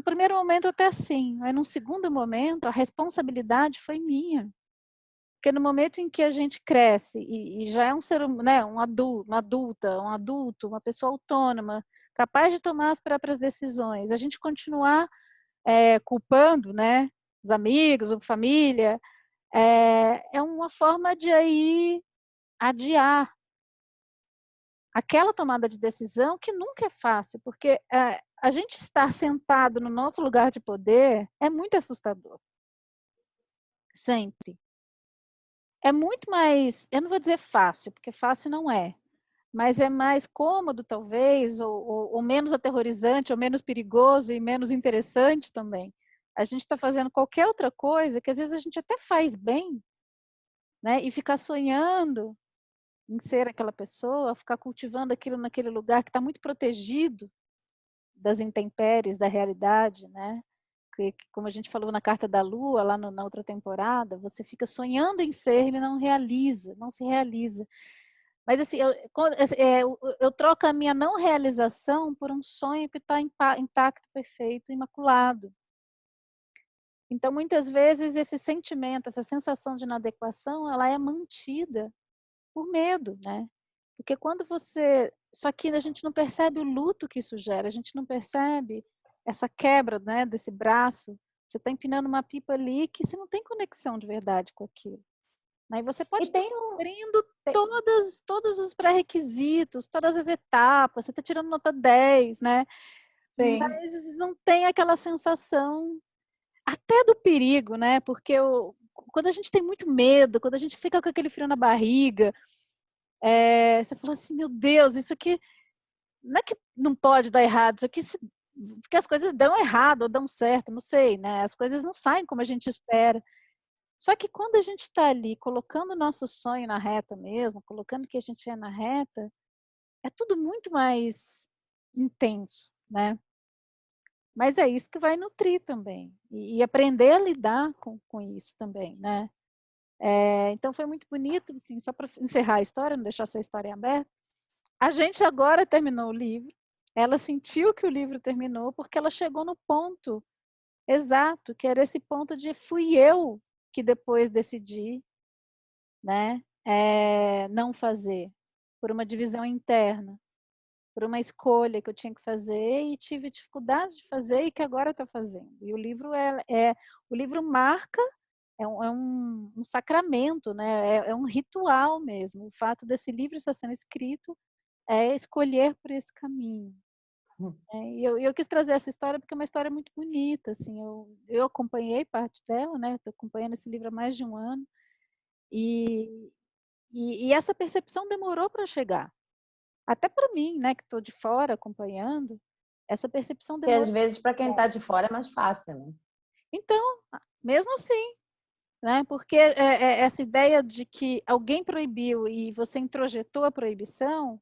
primeiro momento até sim, mas num segundo momento a responsabilidade foi minha. Porque no momento em que a gente cresce e já é um ser, né, um adulto, uma pessoa autônoma, capaz de tomar as próprias decisões, a gente continuar culpando, né, os amigos, a família, é uma forma de aí adiar aquela tomada de decisão que nunca é fácil, porque a gente estar sentado no nosso lugar de poder é muito assustador. Sempre. É muito mais, eu não vou dizer fácil, porque fácil não é, mas é mais cômodo, talvez, ou menos aterrorizante, ou menos perigoso e menos interessante também. A gente está fazendo qualquer outra coisa que às vezes a gente até faz bem, né? E ficar sonhando em ser aquela pessoa, ficar cultivando aquilo naquele lugar que está muito protegido das intempéries da realidade, né? Que, como a gente falou na Carta da Lua, lá na outra temporada, você fica sonhando em ser, ele não realiza, não se realiza. Mas assim, eu troco a minha não realização por um sonho que está intacto, perfeito, imaculado. Então, muitas vezes, esse sentimento, essa sensação de inadequação, ela é mantida por medo, né? Porque quando você... Só que a gente não percebe o luto que isso gera, a gente não percebe essa quebra, né, desse braço. Você está empinando uma pipa ali que você não tem conexão de verdade com aquilo. Aí você pode estar cumprindo todos os pré-requisitos, todas as etapas, você está tirando nota 10, né? Sim. mas não tem aquela sensação até do perigo, né? Porque quando a gente tem muito medo, quando a gente fica com aquele frio na barriga, você fala assim, meu Deus, isso aqui não é que não pode dar errado, isso aqui porque as coisas dão errado ou dão certo, não sei, né? As coisas não saem como a gente espera. Só que quando a gente está ali colocando o nosso sonho na reta mesmo, colocando o que a gente é na reta, é tudo muito mais intenso, né? Mas é isso que vai nutrir também. E aprender a lidar com isso também, né? Então foi muito bonito, assim, só para encerrar a história, não deixar essa história aberta. A gente agora terminou o livro. Ela sentiu que o livro terminou porque ela chegou no ponto exato, que era esse ponto de fui eu que depois decidi, né, não fazer, por uma divisão interna, por uma escolha que eu tinha que fazer e tive dificuldade de fazer e que agora estou fazendo. E o livro o livro marca, um sacramento, né? É um ritual mesmo. O fato desse livro estar sendo escrito é escolher por esse caminho. E eu quis trazer essa história porque é uma história muito bonita, assim, eu acompanhei parte dela, né? Estou acompanhando esse livro há mais de um ano e, e essa percepção demorou para chegar. Até para mim, né, que estou de fora acompanhando, essa percepção Que às demorou. vezes para quem está de fora é mais fácil, né? Então, mesmo assim, né? Porque essa ideia de que alguém proibiu e você introjetou a proibição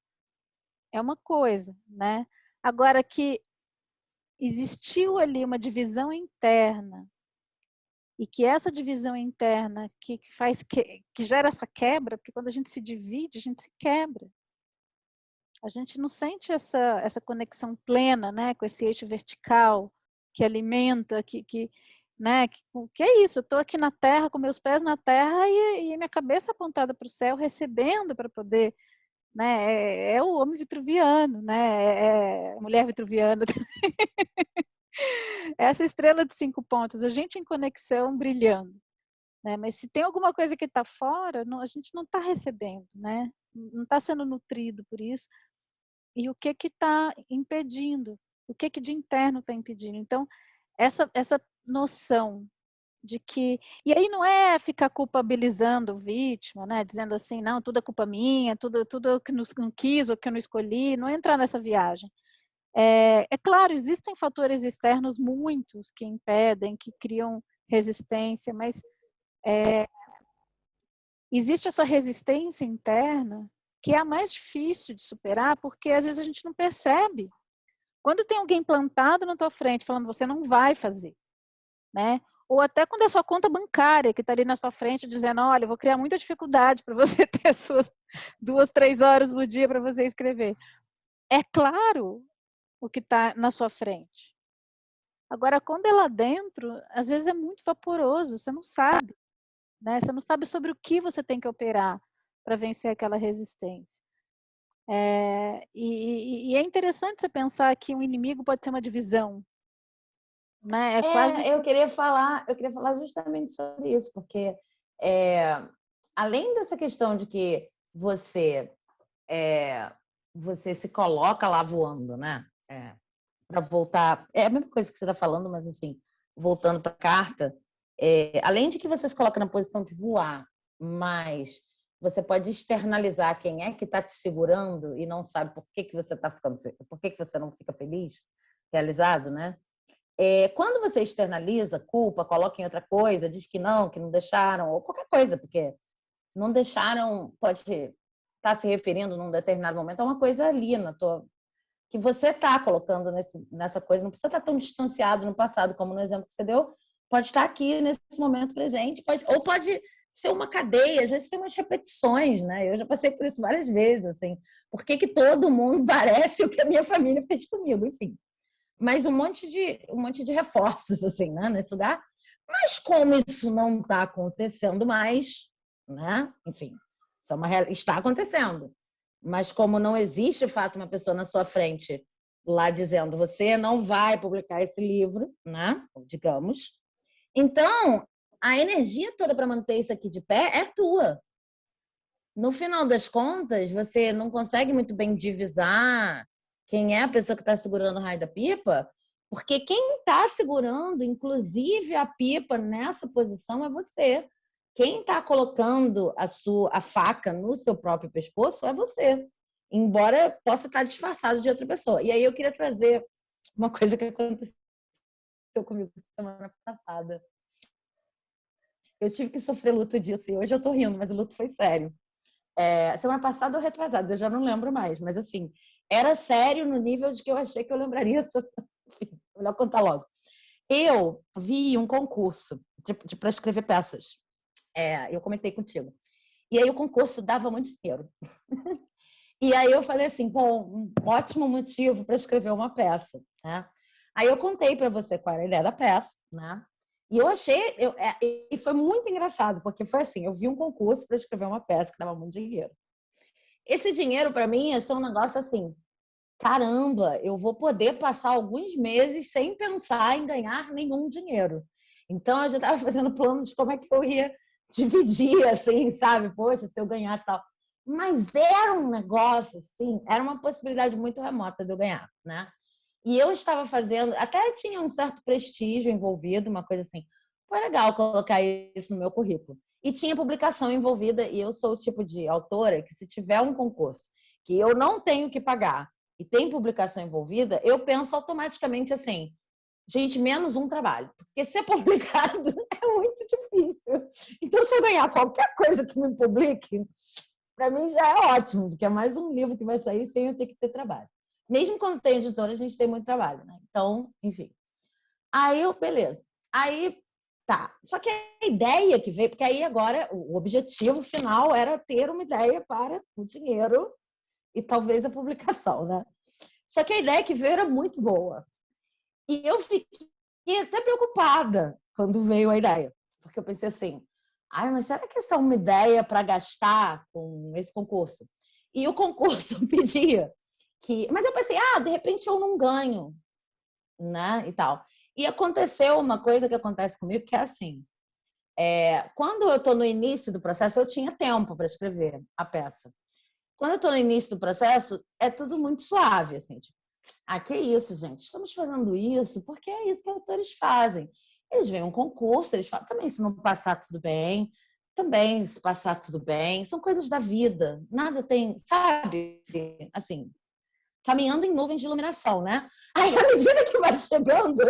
é uma coisa, né? Agora que existiu ali uma divisão interna e que essa divisão interna que faz que gera essa quebra, porque quando a gente se divide, a gente se quebra. A gente não sente essa conexão plena, né, com esse eixo vertical que alimenta, né, que é isso, eu estou aqui na terra, com meus pés na terra e minha cabeça apontada para o céu, recebendo para poder, né, é o homem vitruviano, né, é a mulher vitruviana. Essa estrela de 5 pontos, a gente em conexão brilhando, né, mas se tem alguma coisa que está fora, a gente não está recebendo, né, não está sendo nutrido por isso. E o que está impedindo? O que de interno está impedindo? Então, essa noção de que... E aí não é ficar culpabilizando o vítima, né? Dizendo assim, não, tudo é culpa minha, tudo eu que não quis ou que eu não escolhi, não é entrar nessa viagem. É claro, existem fatores externos muitos que impedem, que criam resistência, mas existe essa resistência interna que é a mais difícil de superar, porque às vezes a gente não percebe. Quando tem alguém plantado na tua frente falando você não vai fazer, né? Ou até quando é a sua conta bancária que está ali na sua frente dizendo, olha, eu vou criar muita dificuldade para você ter suas 2, 3 horas por dia para você escrever. É claro o que está na sua frente. Agora, quando é lá dentro, às vezes é muito vaporoso, você não sabe, né? Você não sabe sobre o que você tem que operar para vencer aquela resistência. E é interessante você pensar que um inimigo pode ser uma divisão, né? É quase... Eu queria falar justamente sobre isso, porque além dessa questão de que você se coloca lá voando, né? Para voltar, é a mesma coisa que você está falando, mas assim, voltando para a carta, além de que você se coloca na posição de voar, mas você pode externalizar quem é que está te segurando e não sabe por que você está ficando, por que você não fica feliz, realizado, né? Quando você externaliza culpa, coloca em outra coisa, diz que não deixaram, ou qualquer coisa, porque não deixaram, pode estar se referindo num determinado momento a uma coisa ali na tua, que você está colocando nessa coisa, não precisa estar tão distanciado no passado, como no exemplo que você deu, pode estar aqui nesse momento presente, ou pode ser uma cadeia, às vezes tem umas repetições, né? Eu já passei por isso várias vezes, assim, por que todo mundo parece o que a minha família fez comigo, enfim. Mas um monte de reforços, assim, né, nesse lugar. Mas como isso não está acontecendo mais, né? Enfim, está acontecendo. Mas como não existe, de fato, uma pessoa na sua frente lá dizendo você não vai publicar esse livro, né? Digamos. Então, a energia toda para manter isso aqui de pé é tua. No final das contas, você não consegue muito bem divisar quem é a pessoa que está segurando o raio da pipa, porque quem está segurando, inclusive a pipa nessa posição, é você. Quem está colocando a faca no seu próprio pescoço é você, embora possa estar disfarçado de outra pessoa. E aí eu queria trazer uma coisa que aconteceu comigo semana passada. Eu tive que sofrer luto disso, e hoje eu tô rindo, mas o luto foi sério. Semana passada ou retrasada, eu já não lembro mais, mas assim, era sério no nível de que eu achei que eu lembraria sobre... Enfim, melhor contar logo. Eu vi um concurso para escrever peças. Eu comentei contigo. E aí o concurso dava muito dinheiro. E aí eu falei assim, bom, um ótimo motivo para escrever uma peça, né? Aí eu contei para você qual era a ideia da peça, né? E eu achei, e foi muito engraçado, porque foi assim, eu vi um concurso para escrever uma peça que dava muito dinheiro. Esse dinheiro para mim ia ser um negócio assim, caramba, eu vou poder passar alguns meses sem pensar em ganhar nenhum dinheiro. Então eu já estava fazendo planos de como é que eu ia dividir, assim, sabe? Poxa, se eu ganhasse tal. Mas era um negócio, assim, era uma possibilidade muito remota de eu ganhar, né? E eu estava fazendo, até tinha um certo prestígio envolvido, uma coisa assim, foi legal colocar isso no meu currículo. E tinha publicação envolvida, e eu sou o tipo de autora que, se tiver um concurso que eu não tenho que pagar e tem publicação envolvida, eu penso automaticamente assim, gente, menos um trabalho, porque ser publicado é muito difícil. Então, se eu ganhar qualquer coisa que me publique, para mim já é ótimo, porque é mais um livro que vai sair sem eu ter que ter trabalho. Mesmo quando tem editora, a gente tem muito trabalho, né? Então, enfim. Aí eu, beleza. Aí, tá. Só que a ideia que veio, porque aí agora o objetivo final era ter uma ideia para o dinheiro e talvez a publicação, né? Só que a ideia que veio era muito boa. E eu fiquei até preocupada quando veio a ideia, porque eu pensei assim, mas será que essa é uma ideia para gastar com esse concurso? E o concurso pedia que... Mas eu pensei, de repente eu não ganho, né? E tal. E aconteceu uma coisa que acontece comigo, que é assim, quando eu estou no início do processo, eu tinha tempo para escrever a peça. Quando eu estou no início do processo, é tudo muito suave, assim, tipo, que isso, gente? Estamos fazendo isso porque é isso que autores fazem. Eles veem um concurso, eles falam, também se não passar tudo bem, também se passar tudo bem, são coisas da vida, nada tem, sabe? Assim, caminhando em nuvens de iluminação, né? Aí, à medida que vai chegando...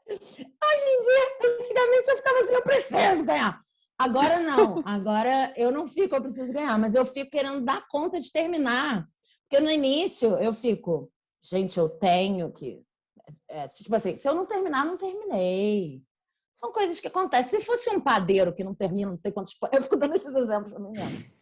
Hoje em dia, antigamente eu ficava assim, eu preciso ganhar. Agora não, agora eu não fico, eu preciso ganhar, mas eu fico querendo dar conta de terminar. Porque no início eu fico, gente, eu tenho que... tipo assim, se eu não terminar, não terminei. São coisas que acontecem. Se fosse um padeiro que não termina, não sei quantos... Eu fico dando esses exemplos para mim mesmo.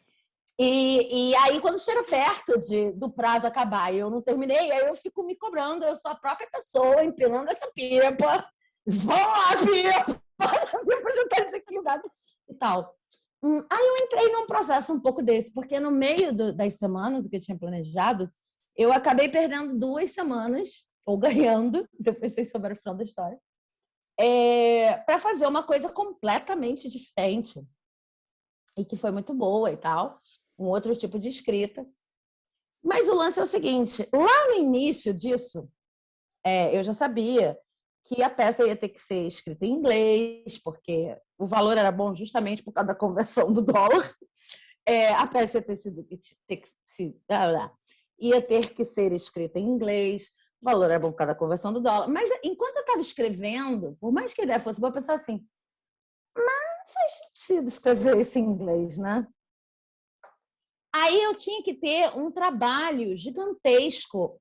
E aí, quando chega perto do prazo acabar e eu não terminei, aí eu fico me cobrando, eu sou a própria pessoa empinando essa pipa. Vamos lá, pipa! A pipa já está desequilibrada e tal. Aí eu entrei num processo um pouco desse, porque no meio das semanas, o que eu tinha planejado, eu acabei perdendo 2 semanas, ou ganhando, depois vocês souberam o final da história, para fazer uma coisa completamente diferente. E que foi muito boa e tal, um outro tipo de escrita. Mas o lance é o seguinte, lá no início disso, eu já sabia que a peça ia ter que ser escrita em inglês, porque o valor era bom justamente por causa da conversão do dólar. A peça ia ter que ser escrita em inglês, o valor era bom por causa da conversão do dólar. Mas enquanto eu estava escrevendo, por mais que a ideia fosse boa, eu pensava assim, mas não faz sentido escrever isso em inglês, né? Aí eu tinha que ter um trabalho gigantesco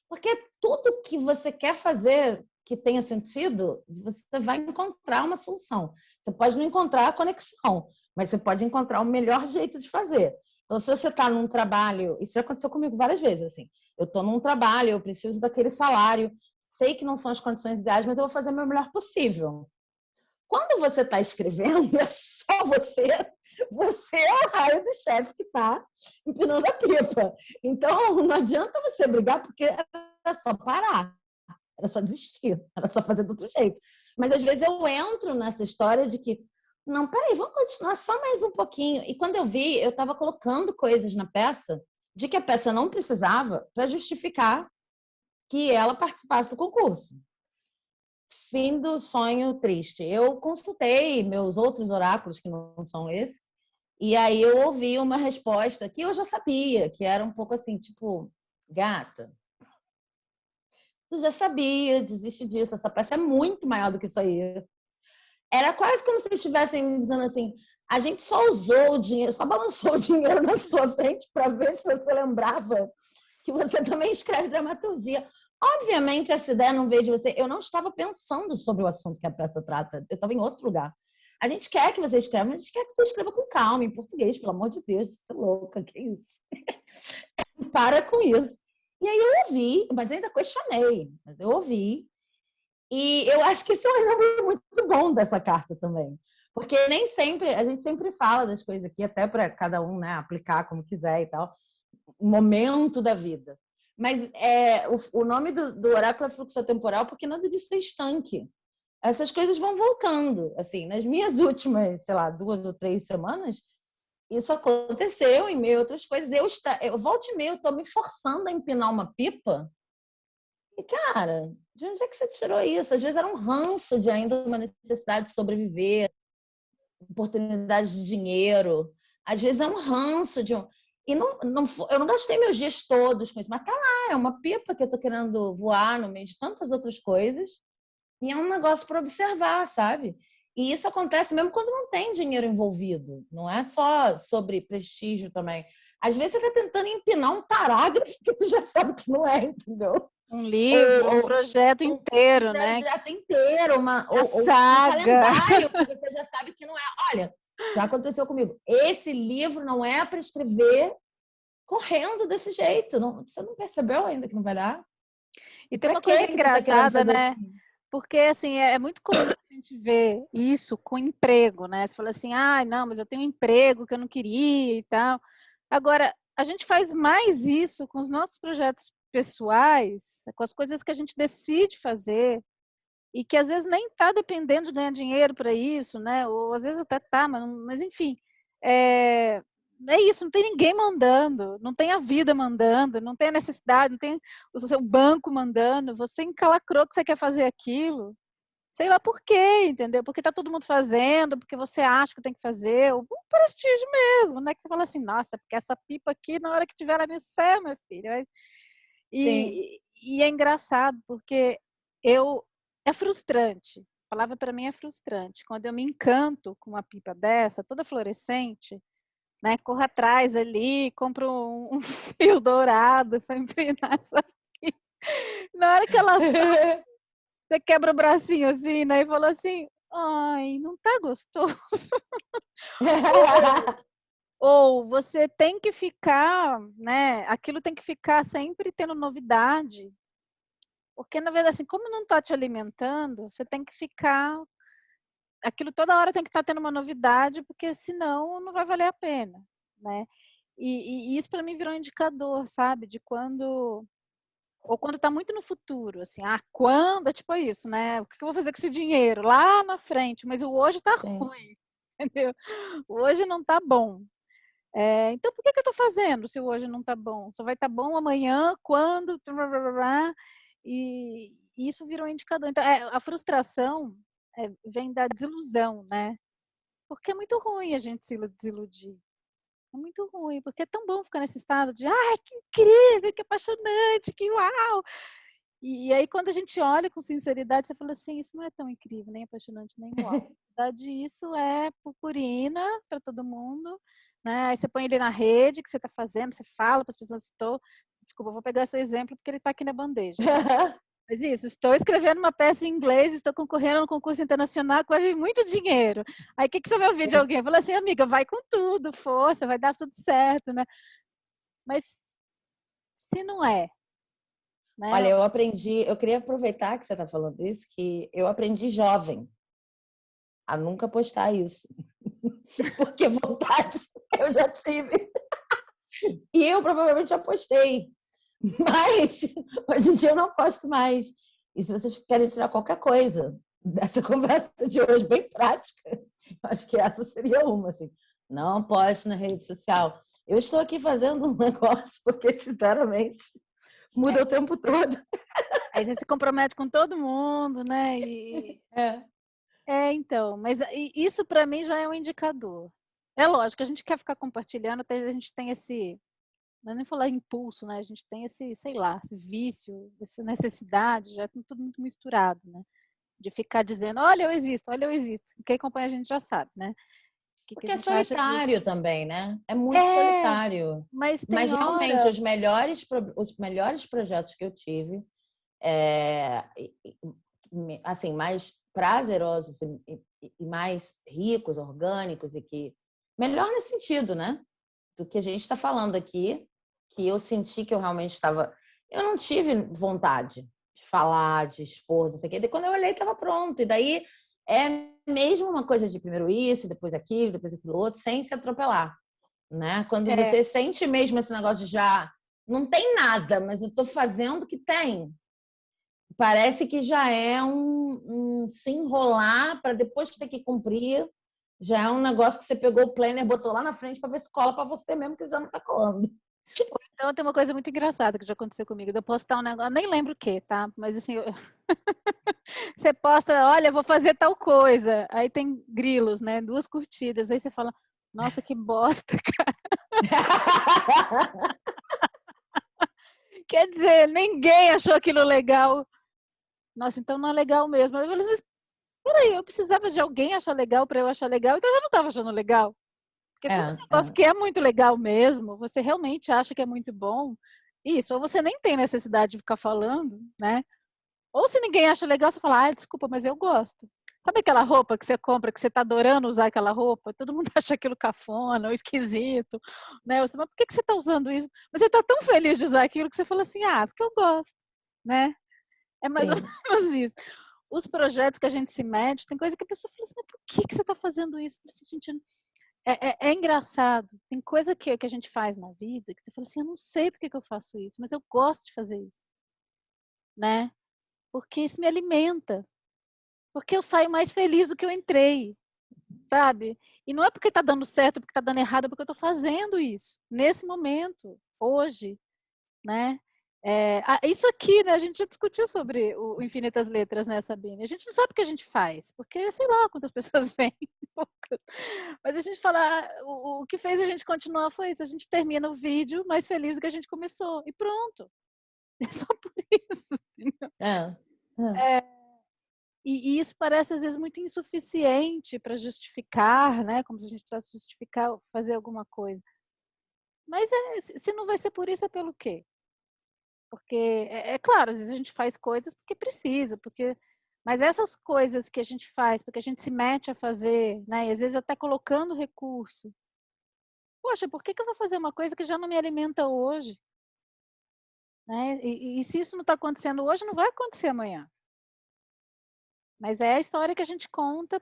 porque tudo que você quer fazer que tenha sentido, você vai encontrar uma solução. Você pode não encontrar a conexão, mas você pode encontrar o melhor jeito de fazer. Então, se você está num trabalho... Isso já aconteceu comigo várias vezes, assim. Eu estou num trabalho, eu preciso daquele salário, sei que não são as condições ideais, mas eu vou fazer o meu melhor possível. Quando você está escrevendo, é só você. Você é o raio do chefe que está empinando a pipa. Então, não adianta você brigar, porque era só parar. Era só desistir. Era só fazer do outro jeito. Mas, às vezes, eu entro nessa história de que, não, peraí, vamos continuar só mais um pouquinho. E quando eu vi, eu estava colocando coisas na peça de que a peça não precisava para justificar que ela participasse do concurso. Fim do sonho triste. Eu consultei meus outros oráculos, que não são esse, e aí eu ouvi uma resposta que eu já sabia, que era um pouco assim, tipo, gata, tu já sabia, desiste disso, essa peça é muito maior do que isso aí. Era quase como se eles estivessem dizendo assim, a gente só usou o dinheiro, só balançou o dinheiro na sua frente para ver se você lembrava que você também escreve dramaturgia. Obviamente, essa ideia não veio de você. Eu não estava pensando sobre o assunto que a peça trata. Eu estava em outro lugar. A gente quer que você escreva, mas a gente quer que você escreva com calma, em português, pelo amor de Deus. Você é louca, que isso? Para com isso. E aí eu ouvi, mas ainda questionei. Mas eu ouvi. E eu acho que isso é um exemplo muito bom dessa carta também. Porque nem sempre, a gente sempre fala das coisas aqui, até para cada um, né, aplicar como quiser e tal, momento da vida. Mas o nome do oráculo é fluxo temporal porque nada disso é estanque. Essas coisas vão voltando. Assim, nas minhas últimas, sei lá, 2 ou 3 semanas, isso aconteceu em meio a outras coisas. Eu volto e meio, eu estou me forçando a empinar uma pipa. E, cara, de onde é que você tirou isso? Às vezes era um ranço de ainda uma necessidade de sobreviver, oportunidade de dinheiro. Às vezes é um ranço de um... E eu não gastei meus dias todos com isso, mas tá lá, é uma pipa que eu tô querendo voar no meio de tantas outras coisas. E é um negócio para observar, sabe? E isso acontece mesmo quando não tem dinheiro envolvido. Não é só sobre prestígio também. Às vezes você tá tentando empinar um parágrafo que tu já sabe que não é, entendeu? Um livro, um projeto inteiro, né? Um projeto inteiro, ou um saga. calendário que você já sabe que não é. Olha, já aconteceu comigo. Esse livro não é para escrever correndo desse jeito. Não, você não percebeu ainda que não vai dar? E tem uma coisa engraçada, né? Assim? Porque, assim, é muito comum a gente ver isso com emprego, né? Você fala assim, não, mas eu tenho um emprego que eu não queria e tal. Agora, a gente faz mais isso com os nossos projetos pessoais, com as coisas que a gente decide fazer e que às vezes nem está dependendo de ganhar dinheiro para isso, né? Ou às vezes até tá, mas enfim, é isso, não tem ninguém mandando, não tem a vida mandando, não tem a necessidade, não tem o seu banco mandando, você encalacrou que você quer fazer aquilo, sei lá por quê, entendeu? Porque tá todo mundo fazendo, porque você acha que tem que fazer, o prestígio mesmo, né? Que você fala assim, nossa, porque essa pipa aqui, na hora que tiver lá no céu, meu filho. E é engraçado, porque é frustrante. A palavra para mim é frustrante. Quando eu me encanto com uma pipa dessa, toda fluorescente, né? Corro atrás ali, compro um fio dourado para empinar essa pipa. Na hora que ela sai, você quebra o bracinho assim, né? E fala assim, ai, não tá gostoso. Ou você tem que ficar, né? Aquilo tem que ficar sempre tendo novidade. Porque, na verdade, assim, como não está te alimentando, você tem que ficar. Aquilo toda hora tem que estar tendo uma novidade, porque senão não vai valer a pena, né? E isso para mim virou um indicador, sabe? De quando. Ou quando está muito no futuro, assim, quando? É tipo isso, né? O que eu vou fazer com esse dinheiro? Lá na frente, mas o hoje está ruim, entendeu? O hoje não está bom. Então, por que eu estou fazendo se o hoje não está bom? Só vai estar bom amanhã, quando? E isso virou um indicador. Então, a frustração vem da desilusão, né? Porque é muito ruim a gente se desiludir. É muito ruim, porque é tão bom ficar nesse estado de que incrível, que apaixonante, que uau! E aí, quando a gente olha com sinceridade, você fala assim, isso não é tão incrível, nem apaixonante, nem uau. Na verdade, isso é purpurina para todo mundo, né? Aí você põe ele na rede, que você está fazendo, você fala para as pessoas, desculpa, eu vou pegar seu exemplo, porque ele está aqui na bandeja. Mas isso, estou escrevendo uma peça em inglês, estou concorrendo a um concurso internacional que vai vir muito dinheiro. Aí o que você vai ouvir de alguém? Fala assim, amiga, vai com tudo, força, vai dar tudo certo, né? Mas se não é, né? Olha, eu queria aproveitar que você está falando isso, que eu aprendi jovem a nunca postar isso. Porque vontade eu já tive. E eu provavelmente já postei. Mas hoje em dia eu não posto mais. E se vocês querem tirar qualquer coisa dessa conversa de hoje, bem prática, acho que essa seria uma, assim. Não poste na rede social. Eu estou aqui fazendo um negócio porque, sinceramente, muda o tempo todo. Aí você se compromete com todo mundo, né? Então, mas isso para mim já é um indicador. É lógico, a gente quer ficar compartilhando, até a gente tem esse, não é nem falar impulso, né? A gente tem esse, sei lá, esse vício, essa necessidade, já é tudo muito misturado, né? De ficar dizendo, olha, eu existo. Quem acompanha a gente já sabe, né? O que a Porque é gente acha disso? solitário também, né? É muito É, solitário. mas Mas tem realmente hora. os melhores projetos que eu tive, é, assim, mais prazerosos e mais ricos, orgânicos e que melhor nesse sentido, né? Do que a gente está falando aqui, que eu senti que eu realmente estava. Eu não tive vontade de falar, de expor, não sei o quê. Daí, quando eu olhei, estava pronto. E daí é mesmo uma coisa de primeiro isso, depois aquilo, depois aquilo outro, sem se atropelar, né? Quando É, você sente mesmo esse negócio de já não tem nada, mas eu estou fazendo o que tem. Parece que já é um se enrolar para depois ter que cumprir. Já é um negócio que você pegou o planner, botou lá na frente para ver se cola para você mesmo, que já não está colando. então tem uma coisa muito engraçada que já aconteceu comigo. Eu postar um negócio, nem lembro o que, tá? Mas assim, você posta, olha, vou fazer tal coisa. Aí tem grilos, né? 2 curtidas. Aí você fala, nossa, que bosta. Quer dizer, ninguém achou aquilo legal. Nossa, então não é legal mesmo. Eu falei, mas peraí, eu precisava de alguém achar legal para eu achar legal, então eu já não estava achando legal. Porque quando o negócio É. que é muito legal mesmo, você realmente acha que é muito bom, isso, ou você nem tem necessidade de ficar falando, né? Ou se ninguém acha legal, você fala, desculpa, mas eu gosto. Sabe aquela roupa que você compra, que você tá adorando usar aquela roupa? Todo mundo acha aquilo cafona ou esquisito, né? Você, mas por que você tá usando isso? Mas você tá tão feliz de usar aquilo que você fala assim, porque eu gosto, né? É mais ou Sim. menos isso. Os projetos que a gente se mete, tem coisa que a pessoa fala assim, mas por que você está fazendo isso? Eu falo assim, gente, é engraçado. Tem coisa que a gente faz na vida que você fala assim, eu não sei por que eu faço isso, mas eu gosto de fazer isso, né? Porque isso me alimenta. Porque eu saio mais feliz do que eu entrei, sabe? E não é porque está dando certo, porque está dando errado, é porque eu estou fazendo isso, nesse momento, hoje, né? Isso aqui, né? A gente já discutiu sobre o Infinitas Letras, né, Sabine? A gente não sabe o que a gente faz, porque sei lá quantas pessoas vêm, poucas. Mas a gente fala, o que fez a gente continuar foi isso. A gente termina o vídeo mais feliz do que a gente começou. E pronto. É só por isso. É. É, e isso parece às vezes muito insuficiente para justificar, né? Como se a gente precisasse justificar fazer alguma coisa. Mas se não vai ser por isso, é pelo quê? Porque é claro, às vezes a gente faz coisas porque precisa, mas essas coisas que a gente faz, porque a gente se mete a fazer, né? E às vezes até colocando recurso. Poxa, por que eu vou fazer uma coisa que já não me alimenta hoje? Né? E se isso não está acontecendo hoje, não vai acontecer amanhã. Mas é a história que a gente conta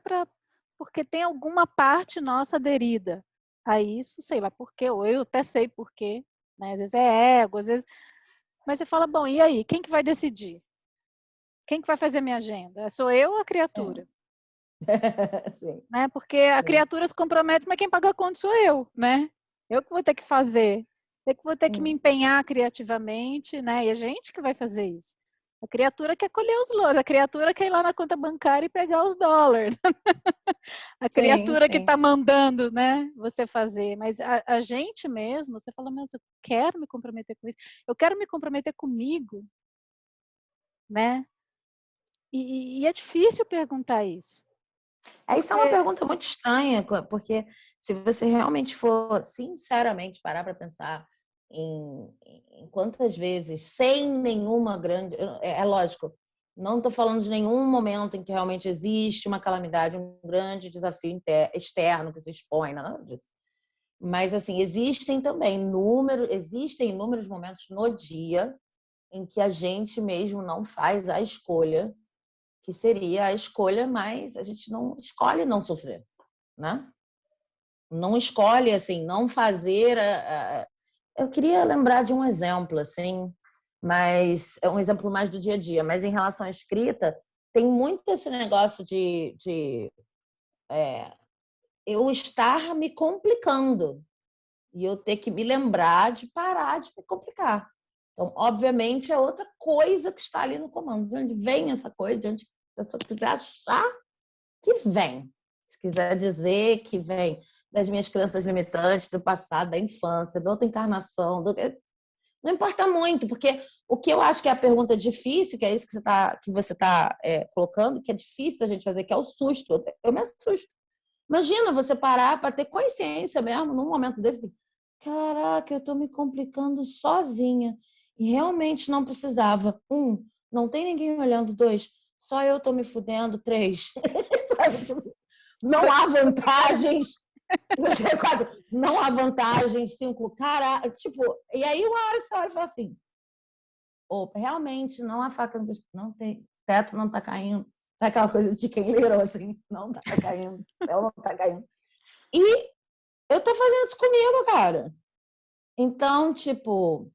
porque tem alguma parte nossa aderida a isso, sei lá por quê, ou eu até sei por quê, né? Às vezes é ego, às vezes. Mas você fala, bom, e aí? Quem que vai decidir? Quem que vai fazer minha agenda? Sou eu ou a criatura? Sim. Né? Porque a Sim. criatura se compromete, mas quem paga a conta sou eu, né? Eu que vou ter que fazer. Eu que vou ter que me empenhar criativamente, né? E a gente que vai fazer isso. A criatura quer colher os louros, a criatura quer ir lá na conta bancária e pegar os dólares. A Sim, criatura que está sim. mandando, né, você fazer. Mas a gente mesmo, você fala, mas eu quero me comprometer com isso. Eu quero me comprometer comigo, né? E é difícil perguntar isso. Isso é uma Porque pergunta muito estranha, porque se você realmente for sinceramente parar para pensar em quantas vezes, sem nenhuma grande. É lógico, não estou falando de nenhum momento em que realmente existe uma calamidade, um grande desafio externo que se expõe, nada disso. Mas, assim, existem inúmeros momentos no dia em que a gente mesmo não faz a escolha que seria a escolha, mas a gente não escolhe não sofrer, né? Não escolhe assim, não fazer. Eu queria lembrar de um exemplo assim, mas é um exemplo mais do dia a dia. Mas em relação à escrita, tem muito esse negócio de eu estar me complicando e eu ter que me lembrar de parar de me complicar. Então, obviamente, é outra coisa que está ali no comando. De onde vem essa coisa? De onde a pessoa quiser achar que vem. Se quiser dizer que vem das minhas crenças limitantes, do passado, da infância, da outra encarnação, não importa muito, porque o que eu acho que é a pergunta difícil, que é isso que você está colocando, que é difícil da gente fazer, que é o susto. Eu me assusto. Imagina você parar para ter consciência mesmo, num momento desse. Caraca, eu estou me complicando sozinha. E realmente não precisava. Não tem ninguém olhando. 2, só eu estou me fudendo. 3, sabe? Tipo, não há vantagens. 4, não há vantagens. 5, caraca. Tipo, e aí uma hora você olha e fala assim: realmente não há faca no pescoço, não tem, teto não está caindo. Sabe aquela coisa de quem lirou assim? Não está caindo, o céu não está caindo. E eu tô fazendo isso comigo, cara. Então, tipo,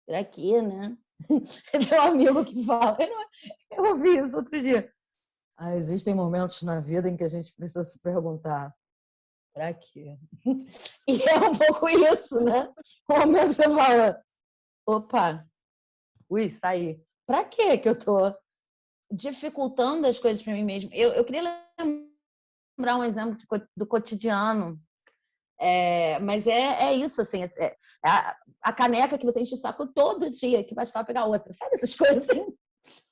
por aqui, né? Tem um amigo que fala, eu ouvi isso outro dia. Existem momentos na vida em que a gente precisa se perguntar, pra quê? E é um pouco isso, né? O momento que você fala, opa, saí. Pra quê que eu tô dificultando as coisas para mim mesma? Eu queria lembrar um exemplo do cotidiano. Mas é isso, assim, a caneca que você enche o saco todo dia, que bastava pegar outra. Sabe essas coisas assim?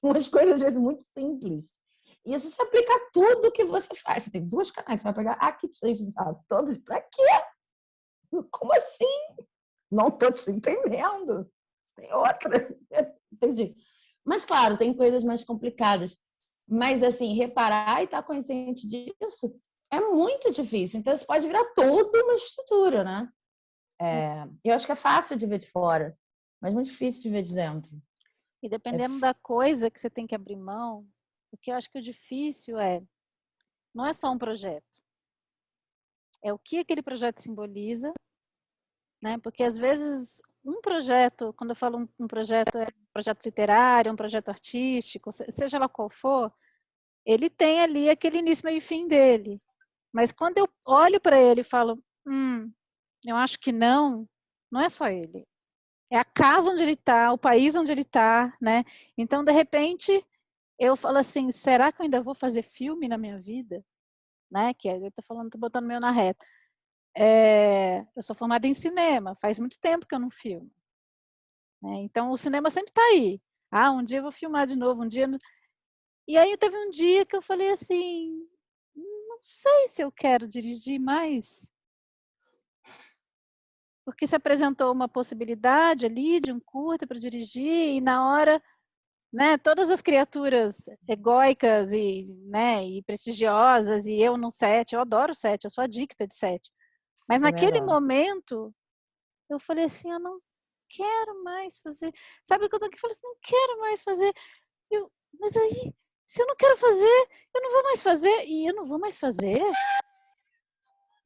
Umas coisas, às vezes, muito simples. E isso se aplica a tudo que você faz. Você tem 2 canecas, você vai pegar que te enche o saco todos. Pra quê? Como assim? Não tô te entendendo. Tem outra. Entendi. Mas, claro, tem coisas mais complicadas. Mas, assim, reparar e estar consciente disso é muito difícil. Então, isso pode virar toda uma estrutura, né? Eu acho que é fácil de ver de fora, mas muito difícil de ver de dentro. E dependendo da coisa que você tem que abrir mão, porque eu acho que o difícil não é só um projeto. É o que aquele projeto simboliza, né? Porque às vezes um projeto, quando eu falo um projeto, é um projeto literário, um projeto artístico, seja lá qual for, ele tem ali aquele início, meio e fim dele. Mas quando eu olho para ele e falo, eu acho que não é só ele. É a casa onde ele está, o país onde ele está, né? Então, de repente, eu falo assim, será que eu ainda vou fazer filme na minha vida? Né? Que eu tô falando, tô botando meu na reta. Eu sou formada em cinema, faz muito tempo que eu não filmo. Né? Então, o cinema sempre está aí. Um dia eu vou filmar de novo, um dia... E aí, teve um dia que eu falei assim, não sei se eu quero dirigir mais. Porque se apresentou uma possibilidade ali de um curta para dirigir e na hora, né, todas as criaturas egóicas e prestigiosas e eu no set, eu adoro set, eu sou adicta de set. Mas naquele momento eu falei assim, eu não quero mais fazer. Sabe quando eu falei assim, não quero mais fazer. Mas aí, se eu não quero fazer, eu não vou mais fazer e eu não vou mais fazer.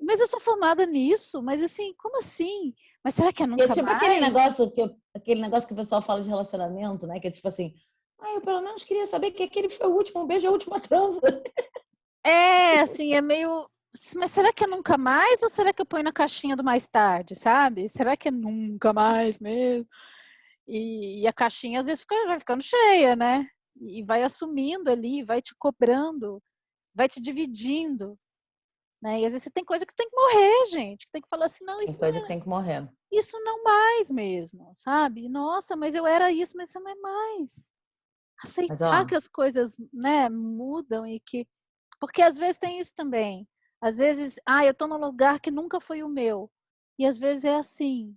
Mas eu sou formada nisso, mas assim, como assim? Mas será que é nunca tipo mais? Aquele negócio que o pessoal fala de relacionamento, né? Que é tipo assim, eu pelo menos queria saber que aquele foi o último beijo, a última transa. Assim, é meio... Mas será que é nunca mais ou será que eu ponho na caixinha do mais tarde, sabe? Será que é nunca mais mesmo? E a caixinha às vezes vai ficando cheia, né? E vai assumindo ali, vai te cobrando, vai te dividindo. Né? E às vezes tem coisa que tem que morrer, gente. Que tem que falar assim, não, Tem coisa que tem que morrer. Isso não mais mesmo, sabe? Nossa, mas eu era isso, mas você não é mais. Aceitar que as coisas, né, mudam e que... Porque às vezes tem isso também. Às vezes, eu tô num lugar que nunca foi o meu. E às vezes é assim,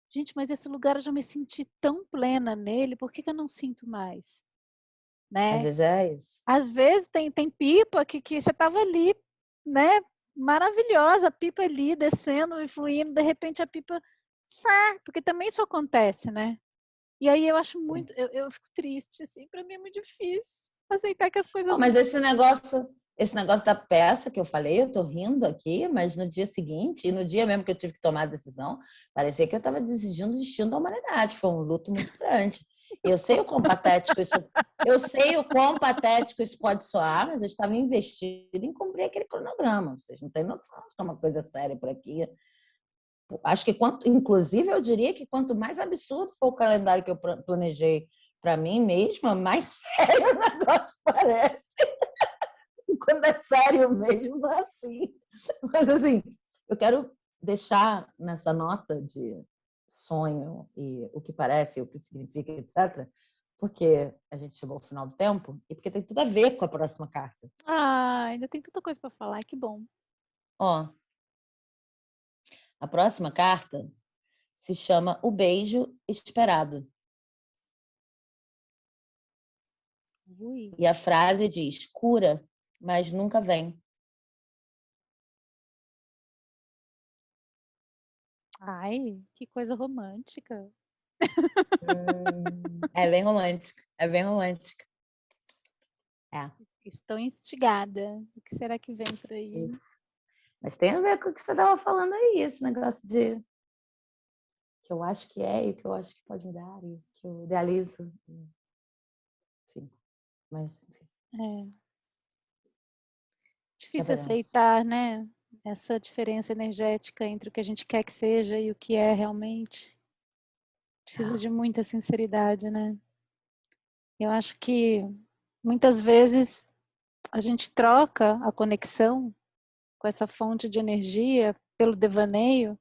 gente, mas esse lugar eu já me senti tão plena nele, por que eu não sinto mais? Né? Às vezes é isso. Às vezes tem pipa que você tava ali, né, maravilhosa, a pipa ali descendo e fluindo, de repente a pipa... Porque também isso acontece, né? E aí eu acho muito, eu fico triste, assim, para mim é muito difícil aceitar que as coisas... Mas esse negócio da peça que eu falei, eu tô rindo aqui, mas no dia seguinte, e no dia mesmo que eu tive que tomar a decisão, parecia que eu estava decidindo o destino da humanidade. Foi um luto muito grande. Eu sei o quão patético isso, eu sei o quão patético isso pode soar, mas eu estava investida em cumprir aquele cronograma. Vocês não têm noção de que é uma coisa séria por aqui. Acho que, inclusive, eu diria que quanto mais absurdo for o calendário que eu planejei para mim mesma, mais sério o negócio parece. Quando é sério mesmo, não é assim. Mas, assim, eu quero deixar nessa nota de sonho e o que parece, o que significa, etc., porque a gente chegou ao final do tempo e porque tem tudo a ver com a próxima carta. Ah, ainda tem tanta coisa para falar, que bom. Ó, a próxima carta se chama O Beijo Esperado. Ui. E a frase diz: cura, mas nunca vem. Ai, que coisa romântica. É bem romântico, é bem romântico. É. Estou instigada. O que será que vem por aí? Isso. Mas tem a ver com o que você estava falando aí, esse negócio de que eu acho que é e que eu acho que pode mudar e que eu idealizo. Enfim, mas enfim. É. Difícil aceitar, né? Essa diferença energética entre o que a gente quer que seja e o que é realmente. Precisa de muita sinceridade, né? Eu acho que muitas vezes a gente troca a conexão com essa fonte de energia pelo devaneio,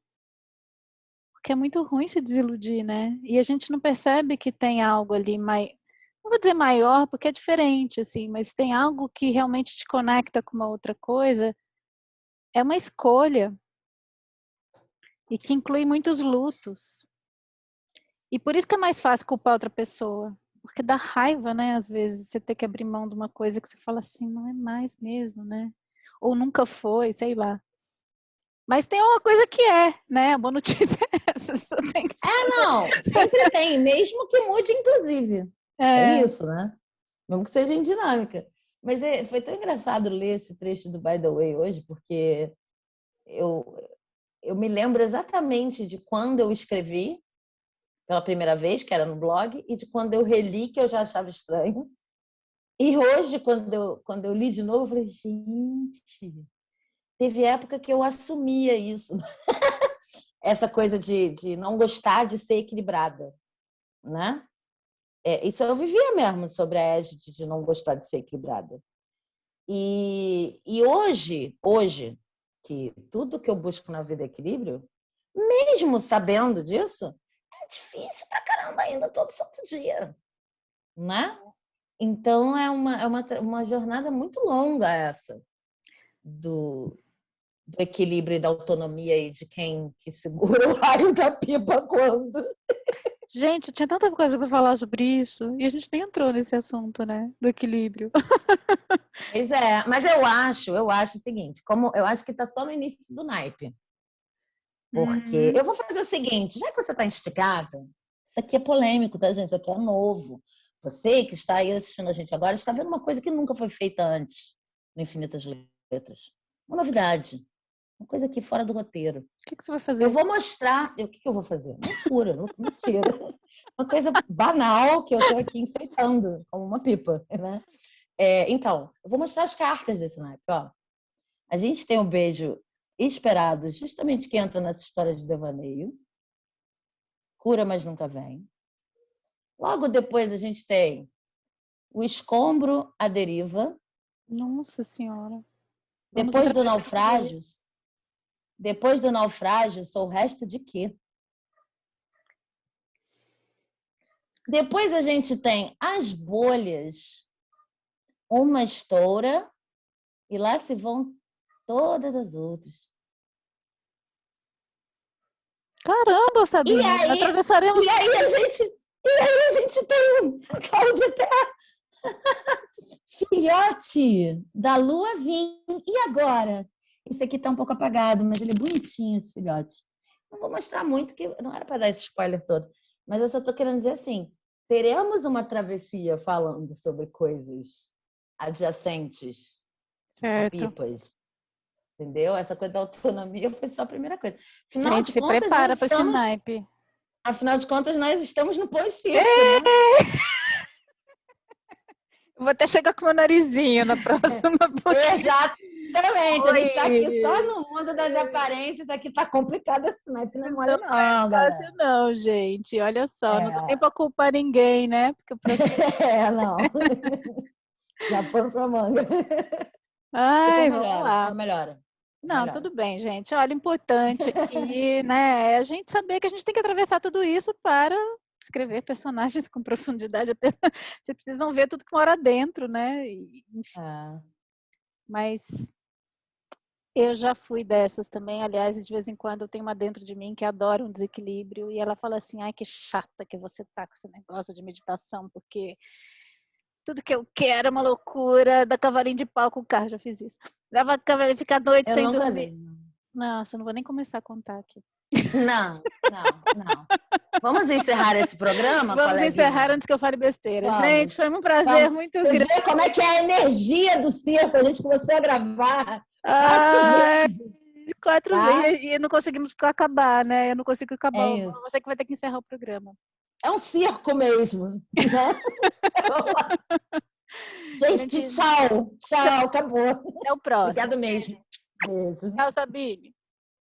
porque é muito ruim se desiludir, né? E a gente não percebe que tem algo ali não vou dizer maior, porque é diferente, assim, mas tem algo que realmente te conecta com uma outra coisa. É uma escolha e que inclui muitos lutos. E por isso que é mais fácil culpar outra pessoa, porque dá raiva, né? Às vezes você ter que abrir mão de uma coisa que você fala assim, não é mais mesmo, né? Ou nunca foi, sei lá. Mas tem uma coisa que é, né? A boa notícia é essa. Só tem que... Não, sempre tem, mesmo que mude, inclusive. Tem isso, né? Mesmo que seja em dinâmica. Mas foi tão engraçado ler esse trecho do By the Way hoje, porque eu me lembro exatamente de quando eu escrevi pela primeira vez, que era no blog, e de quando eu reli, que eu já achava estranho. E hoje, quando eu li de novo, eu falei, gente, teve época que eu assumia isso. Essa coisa de não gostar de ser equilibrada, né? Isso eu vivia mesmo sobre a égide de não gostar de ser equilibrada. E hoje, que tudo que eu busco na vida é equilíbrio, mesmo sabendo disso, é difícil pra caramba ainda todo santo dia, né? Então é uma jornada muito longa essa do equilíbrio e da autonomia e de quem que segura o raio da pipa quando. Gente, tinha tanta coisa para falar sobre isso e a gente nem entrou nesse assunto, né? Do equilíbrio. Pois é, mas eu acho o seguinte, como eu acho que está só no início do naipe. Porque eu vou fazer o seguinte, já que você está instigada, isso aqui é polêmico, tá, gente? Isso aqui é novo. Você que está aí assistindo a gente agora está vendo uma coisa que nunca foi feita antes no Infinitas Letras. Uma novidade. Uma coisa aqui fora do roteiro. O que você vai fazer? Eu vou mostrar. O que eu vou fazer? Loucura, mentira. Uma coisa banal que eu estou aqui enfeitando, como uma pipa, né? Então, eu vou mostrar as cartas desse naipe. Ó. A gente tem um beijo esperado, justamente que entra nessa história de devaneio. Cura, mas nunca vem. Logo depois a gente tem o escombro à deriva. Nossa Senhora. Depois do naufrágio, sou o resto de quê? Depois a gente tem as bolhas, uma estoura e lá se vão todas as outras. Caramba, Sabine, atravessaremos. E aí a gente tem Cláudia Terra, filhote da Lua Vim. E agora? Esse aqui tá um pouco apagado, mas ele é bonitinho, esse filhote. Não vou mostrar muito, que não era para dar esse spoiler todo. Mas eu só tô querendo dizer assim, teremos uma travessia falando sobre coisas adjacentes a Certo. pipas. Entendeu? Essa coisa da autonomia foi só a primeira coisa. Afinal Gente, de se contas, prepara nós para esse estamos... naipe. Afinal de contas, nós estamos no pão e circo, né? Eu vou até chegar com o meu narizinho na próxima. Exatamente. A gente está aqui só no mundo das aparências. Aqui tá complicado esse naipe, não é mole não, galera. Fácil não, gente. Olha só, não dá nem para culpar ninguém, né? Porque não. Já foram pra manga. Ai, vamos lá. Melhora. Não, tudo bem, gente. Olha, importante aqui, né, é a gente saber que a gente tem que atravessar tudo isso para escrever personagens com profundidade. Vocês precisam ver tudo que mora dentro, né? Enfim. Mas eu já fui dessas também. Aliás, de vez em quando eu tenho uma dentro de mim que adora um desequilíbrio e ela fala assim: ai, que chata que você tá com esse negócio de meditação, porque tudo que eu quero é uma loucura, da cavalinho de pau com o carro, já fiz isso. Dava cavalinho, ficar a noite sem dormir. Nossa, não vou nem começar a contar aqui. Não. Vamos encerrar esse programa, Vamos encerrar antes que eu fale besteira. Vamos. Gente, foi um prazer muito grande. Você vê como é que é a energia do circo. A gente começou a gravar 4 vezes. E não conseguimos acabar, né? Eu não consigo acabar. Você que vai ter que encerrar o programa. É um circo mesmo, né? Gente, tchau. Acabou. Até o próximo. Obrigada mesmo. Beijo. Tchau, Sabine.